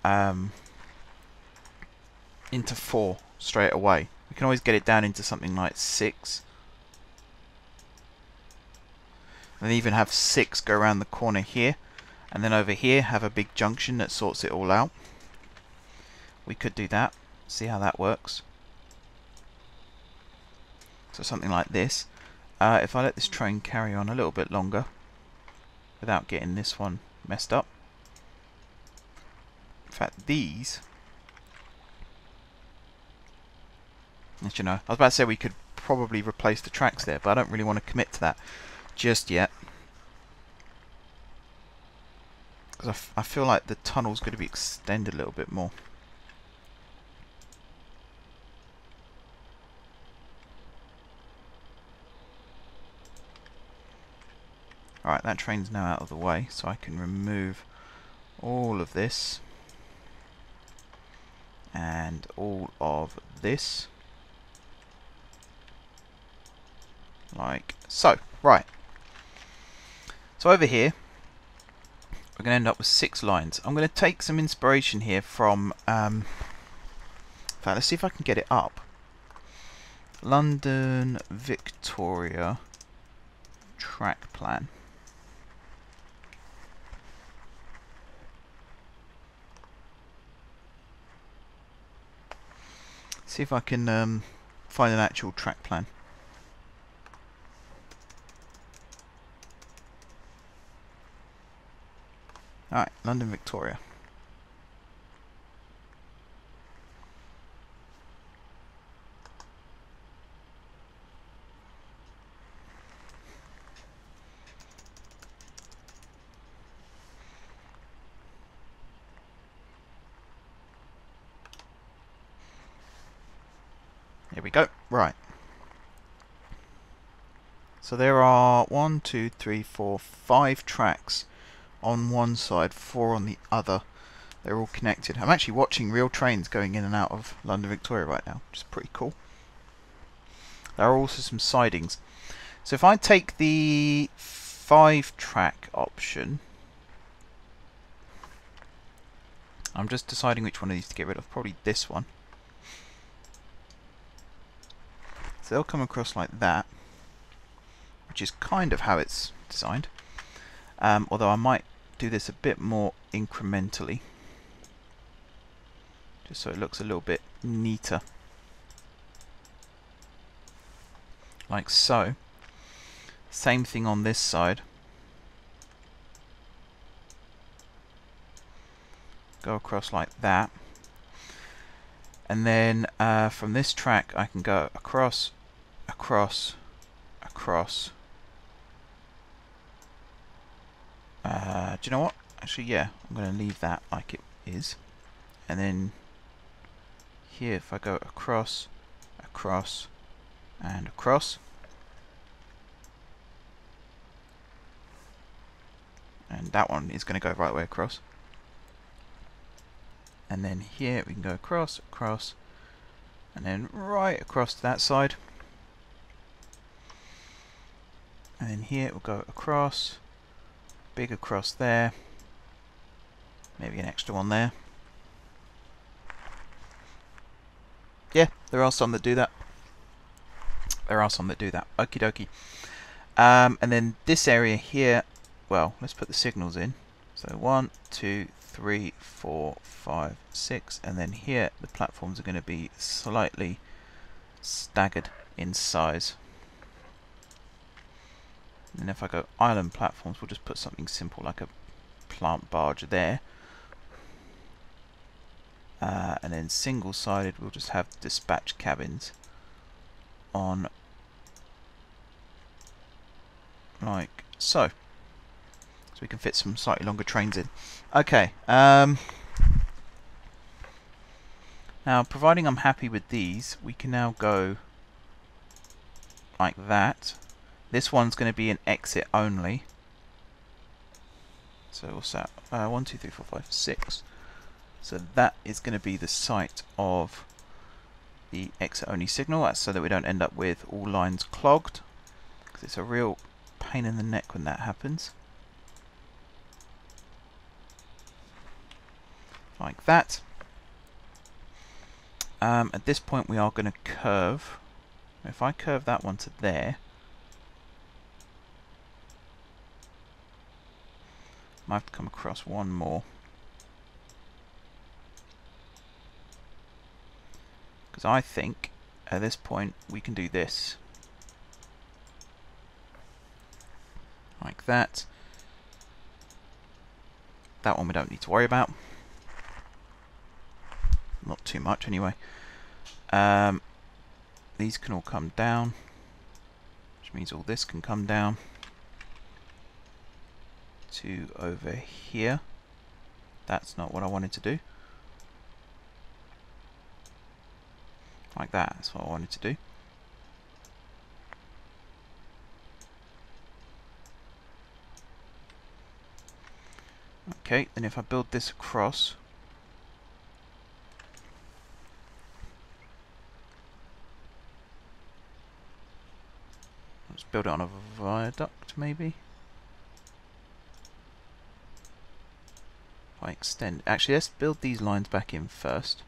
4 straight away. We can always get it down into something like 6, and even have 6 go around the corner here, and then over here have a big junction that sorts it all out. We could do that, see how that works. So something like this. If I let this train carry on a little bit longer without getting this one messed up. In fact, these, as you know, I was about to say we could probably replace the tracks there, but I don't really want to commit to that just yet, because I feel like the tunnel's going to be extended a little bit more. Alright, that train's now out of the way, so I can remove all of this and all of this, like so. Right, so over here we're going to end up with 6 lines. I'm going to take some inspiration here from in fact, let's see if I can get it up. London Victoria track plan. See if I can find an actual track plan. Alright, London Victoria. Here we go. Right. So there are 1, 2, 3, 4, 5 tracks on one side, 4 on the other. They're all connected. I'm actually watching real trains going in and out of London Victoria right now, which is pretty cool. There are also some sidings. So if I take the 5-track option, I'm just deciding which one of these to get rid of. Probably this one. So they'll come across like that, which is kind of how it's designed. although I might do this a bit more incrementally, just so it looks a little bit neater, like so. Same thing on this side. Go across like that, and then from this track I can go across, across, across. Do you know what? Actually, yeah, I'm going to leave that like it is, and then here if I go across, across, and across, and that one is going to go right way across. And then here we can go across, across, and then right across to that side. And then here we'll go across, big across there, maybe an extra one there. Yeah, there are some that do that. There are some that do that. Okie dokie. And then this area here, well, let's put the signals in. So 1, 2, 3, 4, 5, 6, and then here the platforms are going to be slightly staggered in size. And if I go island platforms, we'll just put something simple like a plant barge there. And then single-sided, we'll just have dispatch cabins on like so. So we can fit some slightly longer trains in. Okay. Now, providing I'm happy with these, we can now go like that. This one's going to be an exit only. So what's that? 1, 2, 3, 4, 5, 6. So that is going to be the site of the exit only signal. That's so that we don't end up with all lines clogged, because it's a real pain in the neck when that happens. Like that. At this point we are going to curve. If I curve that one to there, I might have to come across one more. Because I think at this point we can do this. Like that. That one we don't need to worry about. Not too much anyway. These can all come down, which means all this can come down to over here. That's not what I wanted to do. Like that, that's what I wanted to do. Okay, then if I build this across, let's build it on a viaduct maybe. If I extend, actually let's build these lines back in first.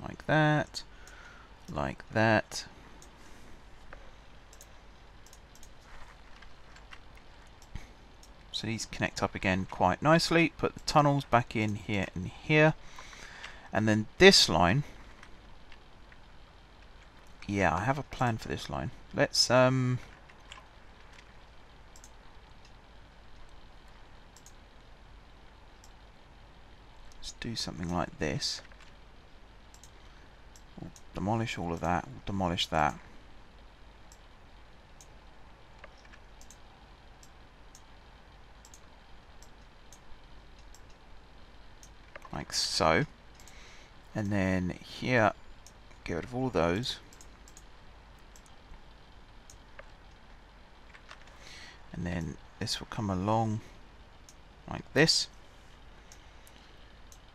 Like that, like that. So these connect up again quite nicely. Put the tunnels back in here and here. And then this line, yeah, I have a plan for this line. Let's do something like this. We'll demolish all of that, we'll demolish that. Like so. And then here, get rid of all those. And then this will come along like this.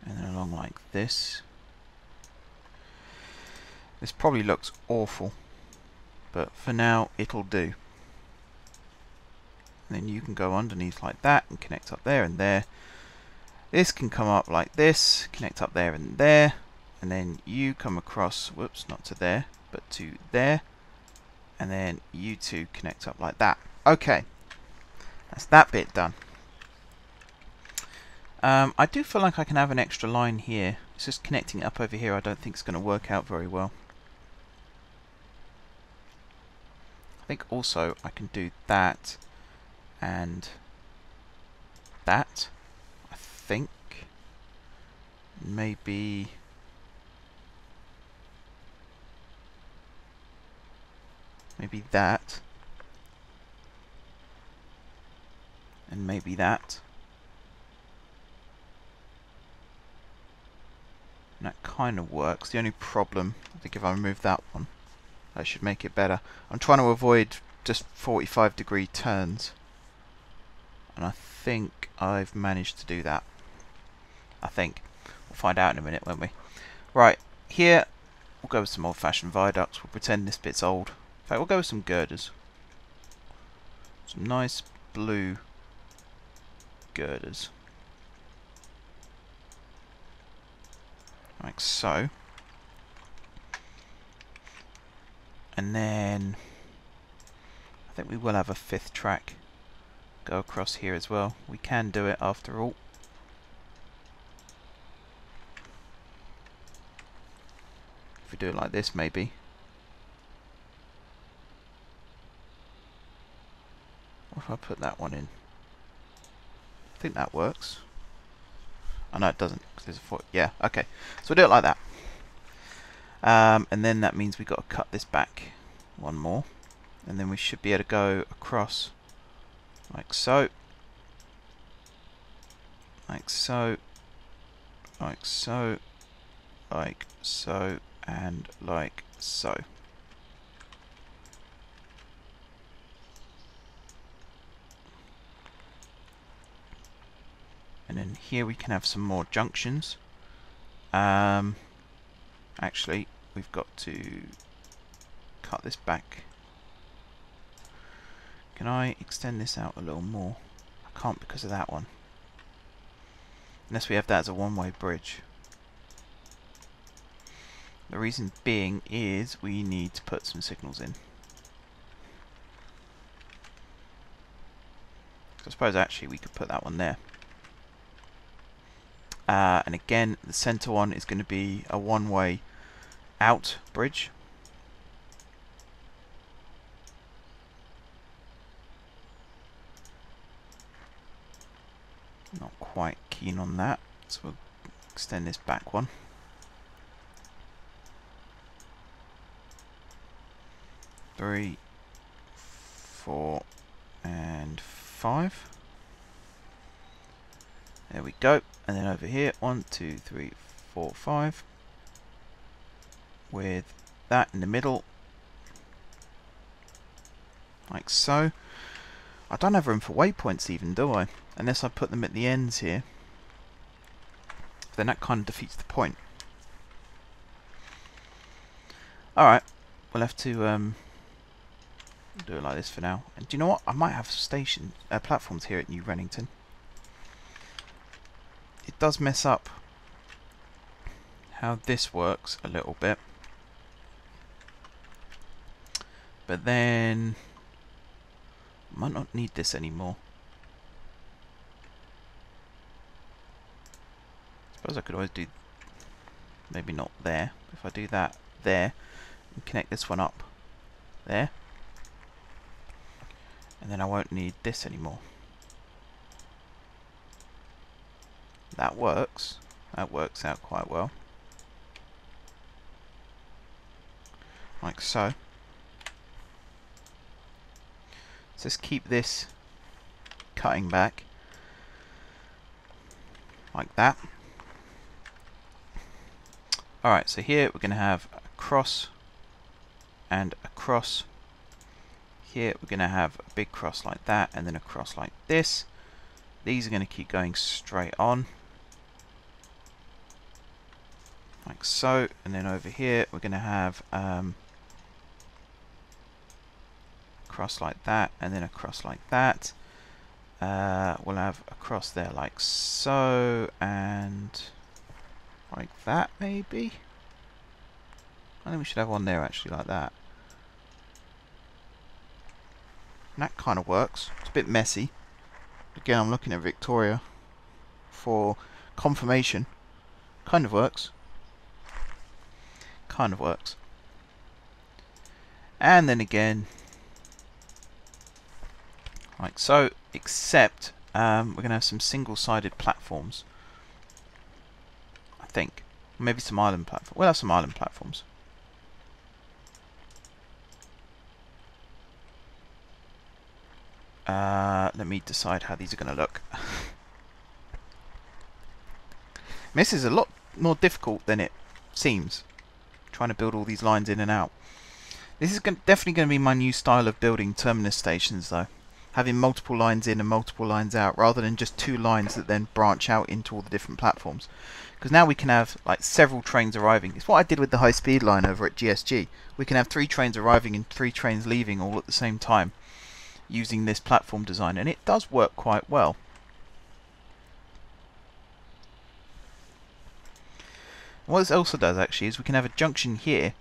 And then along like this. This probably looks awful, but for now it'll do. And then you can go underneath like that and connect up there and there. This can come up like this, connect up there and there, and then you come across, whoops, not to there, but to there, and then you two connect up like that. Okay, that's that bit done. I do feel like I can have an extra line here. It's just connecting it up over here I don't think it's going to work out very well. I think also I can do that and that. I think maybe that and maybe that. And that kind of works. The only problem, I think if I remove that one, that should make it better. I'm trying to avoid just 45-degree turns. And I think I've managed to do that. I think. We'll find out in a minute, won't we? Right, here we'll go with some old-fashioned viaducts. We'll pretend this bit's old. In fact, we'll go with some girders. Some nice blue girders. Like so. And then I think we will have a 5th track go across here as well. We can do it after all. If we do it like this, maybe. What if I put that one in? I think that works. Oh no, it doesn't, because there's a 4. Yeah, okay. So we'll do it like that. And then that means we've got to cut this back one more. And then we should be able to go across like so. Like so. Like so. Like so. And like so. And then here we can have some more junctions. Actually, we've got to cut this back. Can I extend this out a little more? I can't because of that one. Unless we have that as a one-way bridge. The reason being is we need to put some signals in. So I suppose actually we could put that one there. And again, the center one is going to be a one-way out bridge. Not quite keen on that, so we'll extend this back one. Three, 4, and 5. There we go. And then over here, 1, 2, 3, 4, 5. With that in the middle. Like so. I don't have room for waypoints even, do I? Unless I put them at the ends here. Then that kind of defeats the point. Alright. We'll have to do it like this for now. And do you know what? I might have platforms here at New Rennington. It does mess up how this works a little bit. But then I might not need this anymore. I suppose I could always do, maybe not there. If I do that there and connect this one up there, and then I won't need this anymore. That works. That works out quite well. Like so. So let's keep this cutting back. Like that. Alright, so here we're going to have a cross and a cross. Here we're going to have a big cross like that and then a cross like this. These are going to keep going straight on. Like so, and then over here we're going to have cross like that, and then a cross like that. We'll have a cross there like so, and like that maybe. I think we should have one there actually like that. And that kind of works. It's a bit messy. Again, I'm looking at Victoria for confirmation. Kind of works. Kind of works. And then again, like so, except we're going to have some single-sided platforms. I think. Maybe some island platforms. We'll have some island platforms. Let me decide how these are going to look. This is a lot more difficult than it seems, trying to build all these lines in and out. This is definitely going to be my new style of building terminus stations, though. Having multiple lines in and multiple lines out, rather than just two lines that then branch out into all the different platforms. Because now we can have like several trains arriving. It's what I did with the high-speed line over at GSG. We can have 3 trains arriving and 3 trains leaving all at the same time, using this platform design, and it does work quite well. What this also does actually is we can have a junction here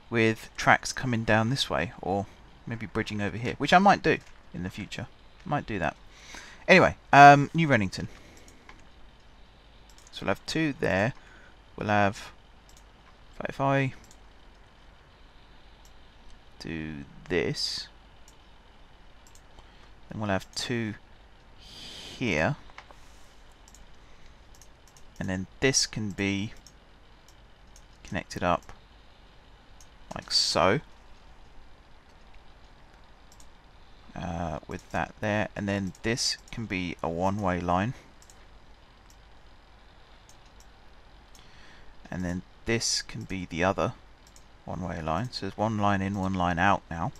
with tracks coming down this way, or maybe bridging over here, which I might do in the future. Might do that. Anyway, New Rennington. So we'll have 2 there. We'll have, if I do this, then we'll have 2 here, and then this can be connected up like so, with that there, and then this can be a one-way line, and then this can be the other one-way line. So there's one line in, one line out now,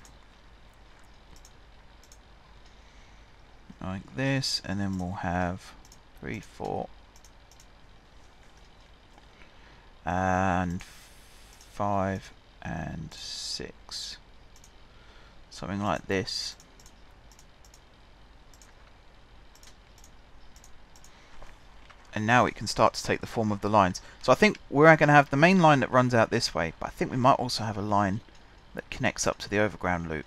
like this, and then we'll have 3, 4, and 5 and 6, something like this. And now it can start to take the form of the lines. So I think we're going to have the main line that runs out this way, but I think we might also have a line that connects up to the overground loop.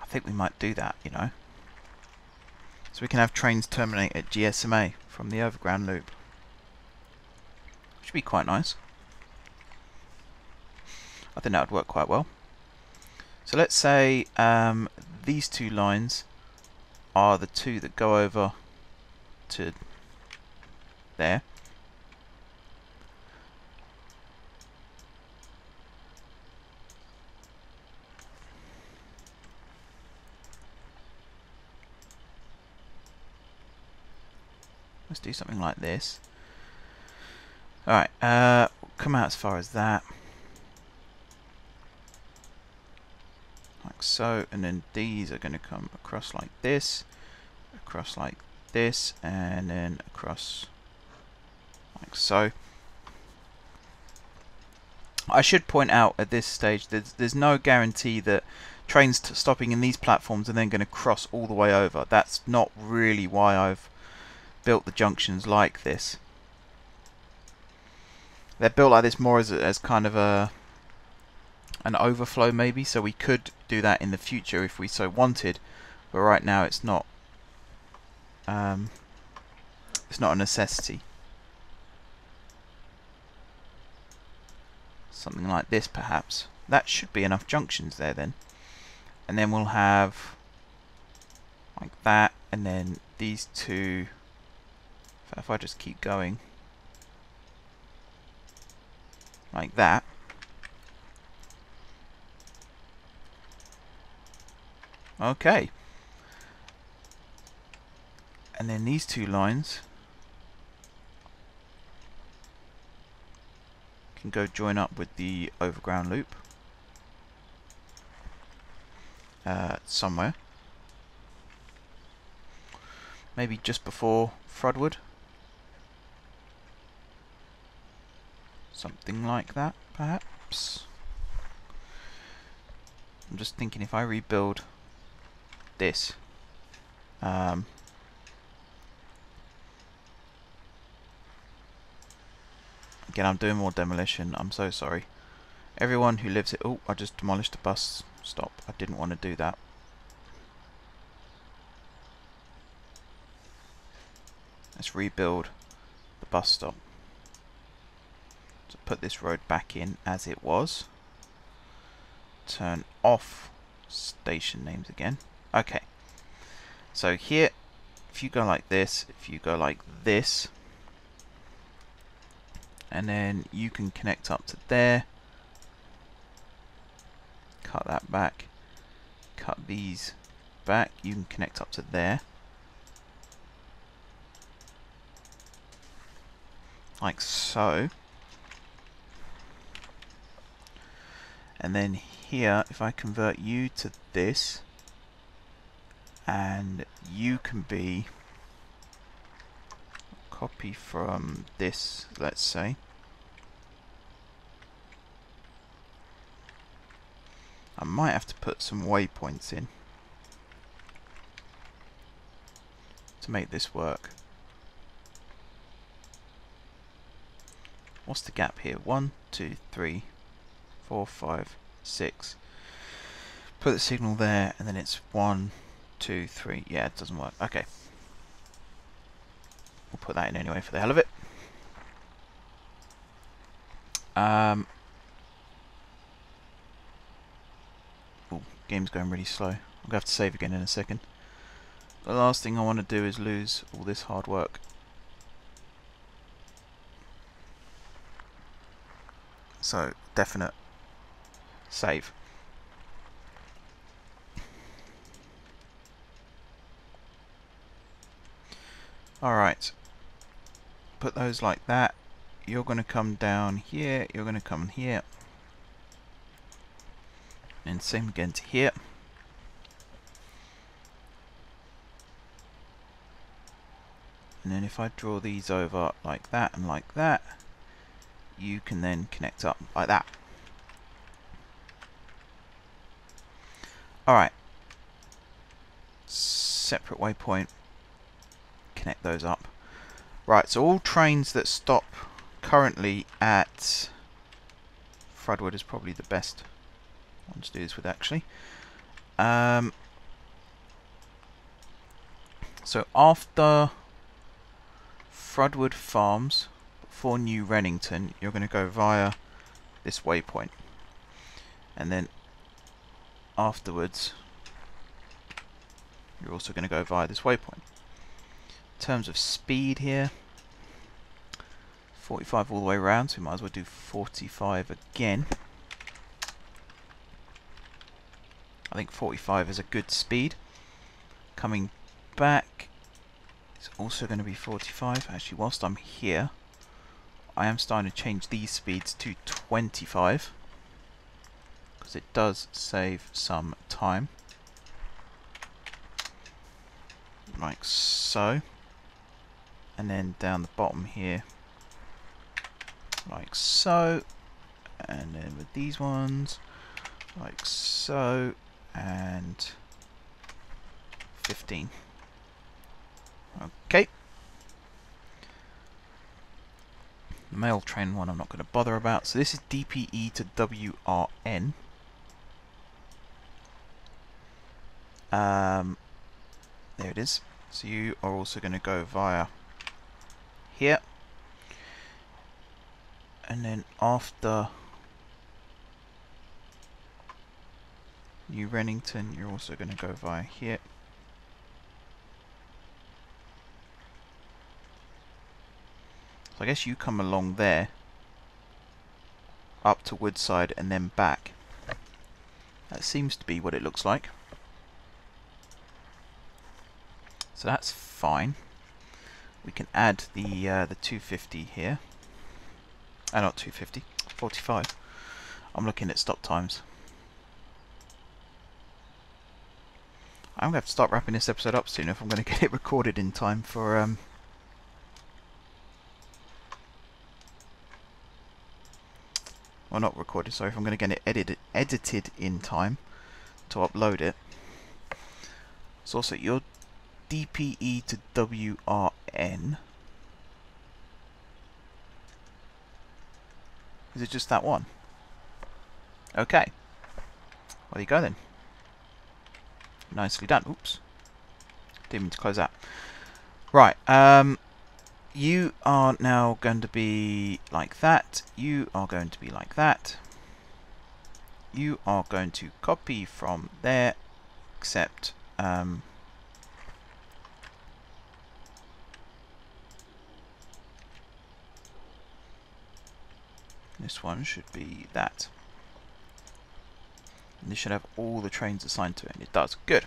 I think we might do that, you know. So we can have trains terminate at GSMA from the overground loop. Should be quite nice. I think that would work quite well. So let's say these 2 lines are the 2 that go over to there. Let's do something like this. Alright, come out as far as that. Like so, and then these are going to come across like this, and then across like so. I should point out at this stage that there's no guarantee that trains stopping in these platforms are then going to cross all the way over. That's not really why I've built the junctions like this. They're built like this more as kind of an overflow maybe, so we could do that in the future if we so wanted, but right now it's not a necessity. Something like this perhaps. That should be enough junctions there then. And then we'll have like that, and then these 2, if I just keep going like that, okay, and then these 2 lines can go join up with the overground loop somewhere, maybe just before Frodwood, something like that perhaps. I'm just thinking if I rebuild this, again I'm doing more demolition, I'm so sorry. Everyone who lives it... Oh, I just demolished the bus stop. I didn't want to do that. Let's rebuild the bus stop. So put this road back in as it was. Turn off station names again. Okay. So here, if you go like this, if you go like this, and then you can connect up to there. Cut that back. Cut these back. You can connect up to there. Like so. And then here, if I convert you to this, and you can be copy from this, let's say. I might have to put some waypoints in to make this work. What's the gap here? 1, 2, 3, 4, 5, 6. Put the signal there, and then it's 1, 2, 3. Yeah, it doesn't work. Okay. We'll put that in anyway for the hell of it. Oh, game's going really slow. I'm going to have to save again in a second. The last thing I want to do is lose all this hard work. So, definite save. Alright. Put those like that. You're going to come down here. You're going to come here. And same again to here. And then if I draw these over like that and like that, you can then connect up like that. Alright. Separate waypoint. Connect those up. Right, so all trains that stop currently at Frodwood is probably the best one to do this with, actually. So after Frodwood Farms, for New Rennington, you're going to go via this waypoint. And then afterwards, you're also going to go via this waypoint. In terms of speed here, 45 all the way around, so we might as well do 45 again. I think 45 is a good speed. Coming back, it's also going to be 45. Actually, whilst I'm here, I am starting to change these speeds to 25, because it does save some time. Like so. And then down the bottom here, like so. And then with these ones, like so. And 15. Okay. The mail train one I'm not going to bother about. So this is DPE to WRN. There it is. So you are also going to go via here. And then after New Rennington, you're also going to go via here. So I guess you come along there, up to Woodside and then back. That seems to be what it looks like. So that's fine. We can add the 250 here. Not 250, 45. I'm looking at stop times. I'm going to have to start wrapping this episode up soon if I'm going to get it recorded in time for well, not recorded, sorry, if I'm going to get it edited in time to upload it. So also your DPE to WRN. Is it just that one? Okay. Well, there you go then. Nicely done. Oops. Didn't mean to close that. Right. You are now going to be like that. You are going to be like that. You are going to copy from there, except this one should be that. And this should have all the trains assigned to it, and it does. Good.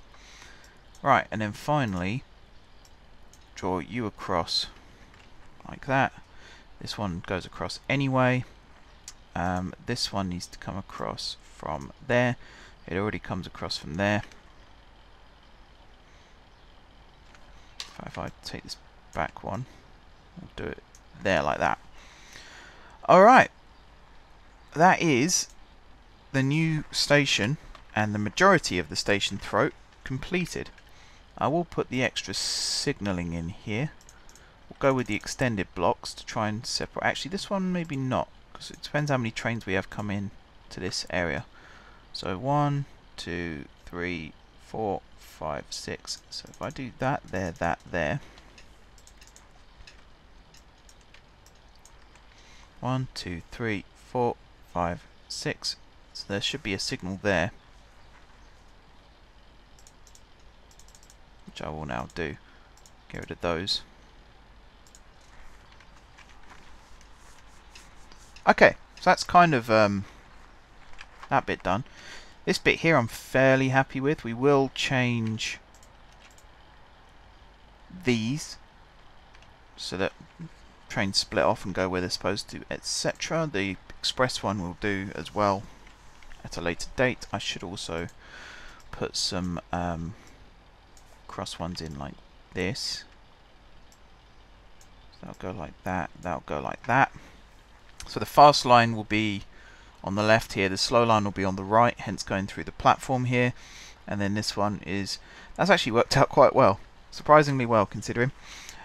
Right, and then finally, draw you across like that. This one goes across anyway. This one needs to come across from there. It already comes across from there. If I take this back one, we'll do it there like that. Alright. That is the new station and the majority of the station throat completed. I will put the extra signalling in here. We'll go with the extended blocks to try and separate. Actually, this one maybe not, because it depends how many trains we have come in to this area. So 1, 2, 3, 4, 5, 6. So if I do that there. 1, 2, 3, 4, 5, 6. So there should be a signal there, which I will now do. Get rid of those. Okay, so that's kind of that bit done. This bit here I'm fairly happy with. We will change these so that trains split off and go where they're supposed to, etc. The express one will do as well at a later date. I should also put some cross ones in like this. So that'll go like that, that'll go like that. So the fast line will be on the left here, the slow line will be on the right, hence going through the platform here. And then this one is, that's actually worked out quite well, surprisingly well considering.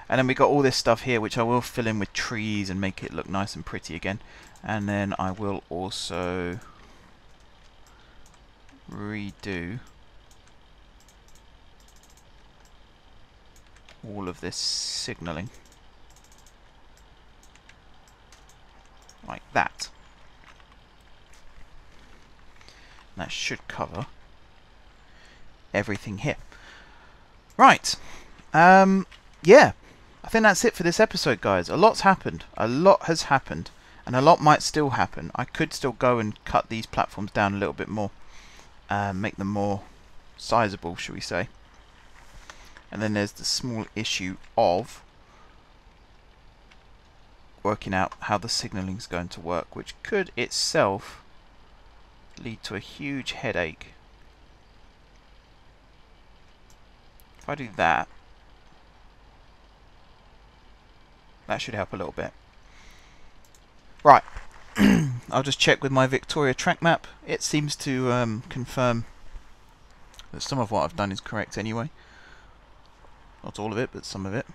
And then we got all this stuff here which I will fill in with trees and make it look nice and pretty again. And then I will also redo all of this signalling like that. And that should cover everything here. Right. Yeah. I think that's it for this episode, guys. A lot's happened. A lot has happened. And a lot might still happen. I could still go and cut these platforms down a little bit more. Make them more sizable, shall we say. And then there's the small issue of working out how the signalling is going to work, which could itself lead to a huge headache. If I do that, that should help a little bit. Right, I'll just check with my Victoria track map. It seems to confirm that some of what I've done is correct anyway. Not all of it, but some of it.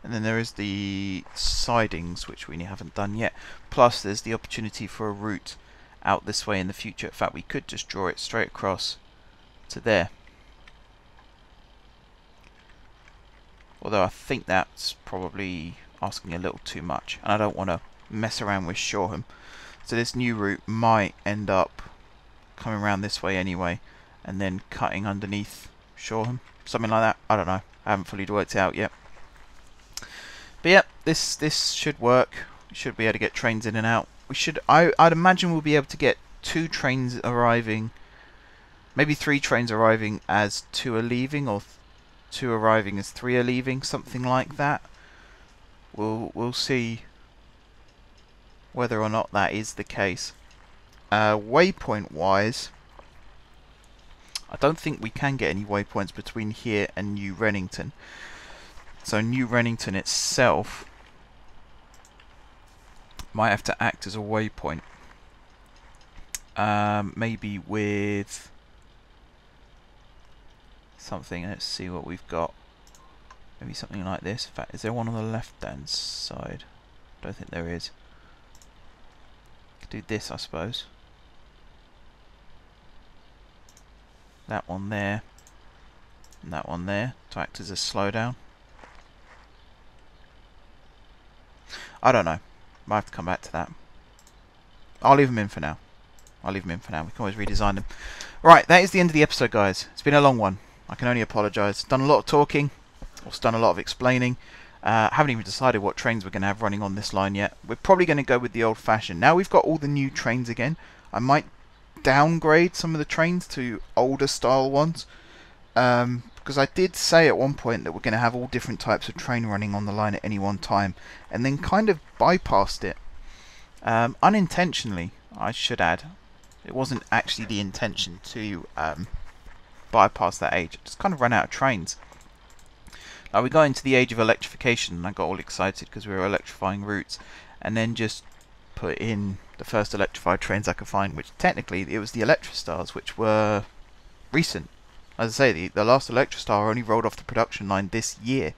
And then there is the sidings, which we haven't done yet. Plus there's the opportunity for a route out this way in the future. In fact, we could just draw it straight across to there. Although I think that's probably asking a little too much, and I don't want to mess around with Shoreham. So this new route might end up coming around this way anyway, and then cutting underneath Shoreham. Something like that. I don't know. I haven't fully worked it out yet. But yeah, this should work. We should be able to get trains in and out. We should. I'd imagine we'll be able to get 2 trains arriving, maybe 3 trains arriving as 2 are leaving, or 2 arriving as 3 are leaving, something like that. We'll see whether or not that is the case. Waypoint wise, I don't think we can get any waypoints between here and New Rennington. So New Rennington itself might have to act as a waypoint. Maybe with something, let's see what we've got. Maybe something like this. In fact, is there one on the left hand side? Don't think there is. do this, I suppose. That one there, and that one there, to act as a slowdown. I don't know. Might have to come back to that. I'll leave them in for now. We can always redesign them. Right, that is the end of the episode, guys. It's been a long one. I can only apologise. Done a lot of talking. Also done a lot of explaining. Haven't even decided what trains we're going to have running on this line yet. We're probably going to go with the old-fashioned. Now we've got all the new trains again, I might downgrade some of the trains to older style ones. Because I did say at one point that we're going to have all different types of train running on the line at any one time, and then kind of bypassed it. Unintentionally, I should add. It wasn't actually the intention to bypass that age. It just kind of ran out of trains. Like we got into the age of electrification, and I got all excited because we were electrifying routes, and then just put in the first electrified trains I could find, which technically it was the Electrostars, which were recent. As I say, the last Electrostar only rolled off the production line this year.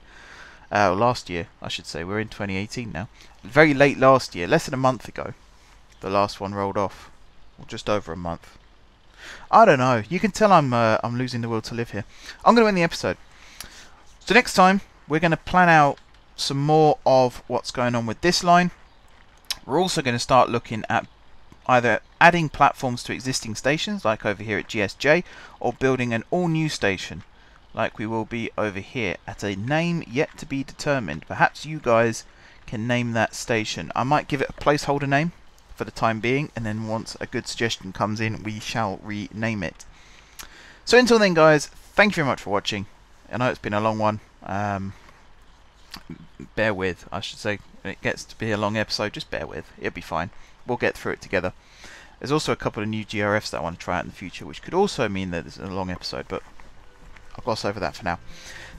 Last year, I should say. We're in 2018 now. Very late last year, less than a month ago, the last one rolled off. Or just over a month. I don't know. You can tell I'm losing the will to live here. I'm going to end the episode. So next time, we're going to plan out some more of what's going on with this line. We're also going to start looking at either adding platforms to existing stations, like over here at GSJ, or building an all-new station, like we will be over here, at a name yet to be determined. Perhaps you guys can name that station. I might give it a placeholder name for the time being, and then once a good suggestion comes in, we shall rename it. So until then, guys, thank you very much for watching. I know it's been a long one. Bear with, I should say. When it gets to be a long episode, just bear with. It'll be fine. We'll get through it together. There's also a couple of new GRFs that I want to try out in the future, which could also mean that it's a long episode, but I'll gloss over that for now.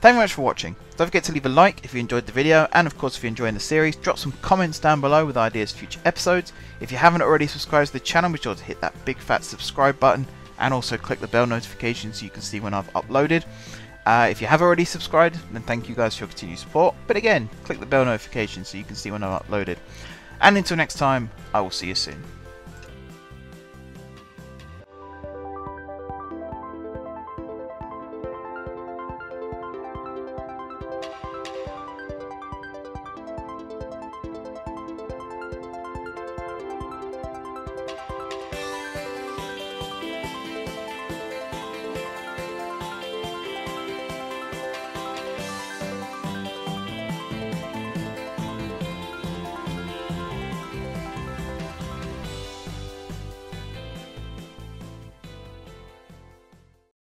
Thank you very much for watching. Don't forget to leave a like if you enjoyed the video, and of course if you're enjoying the series, drop some comments down below with ideas for future episodes. If you haven't already subscribed to the channel, be sure to hit that big fat subscribe button, and also click the bell notification so you can see when I've uploaded. If you have already subscribed, then thank you guys for your continued support. But again, click the bell notification so you can see when I've uploaded. And until next time, I will see you soon.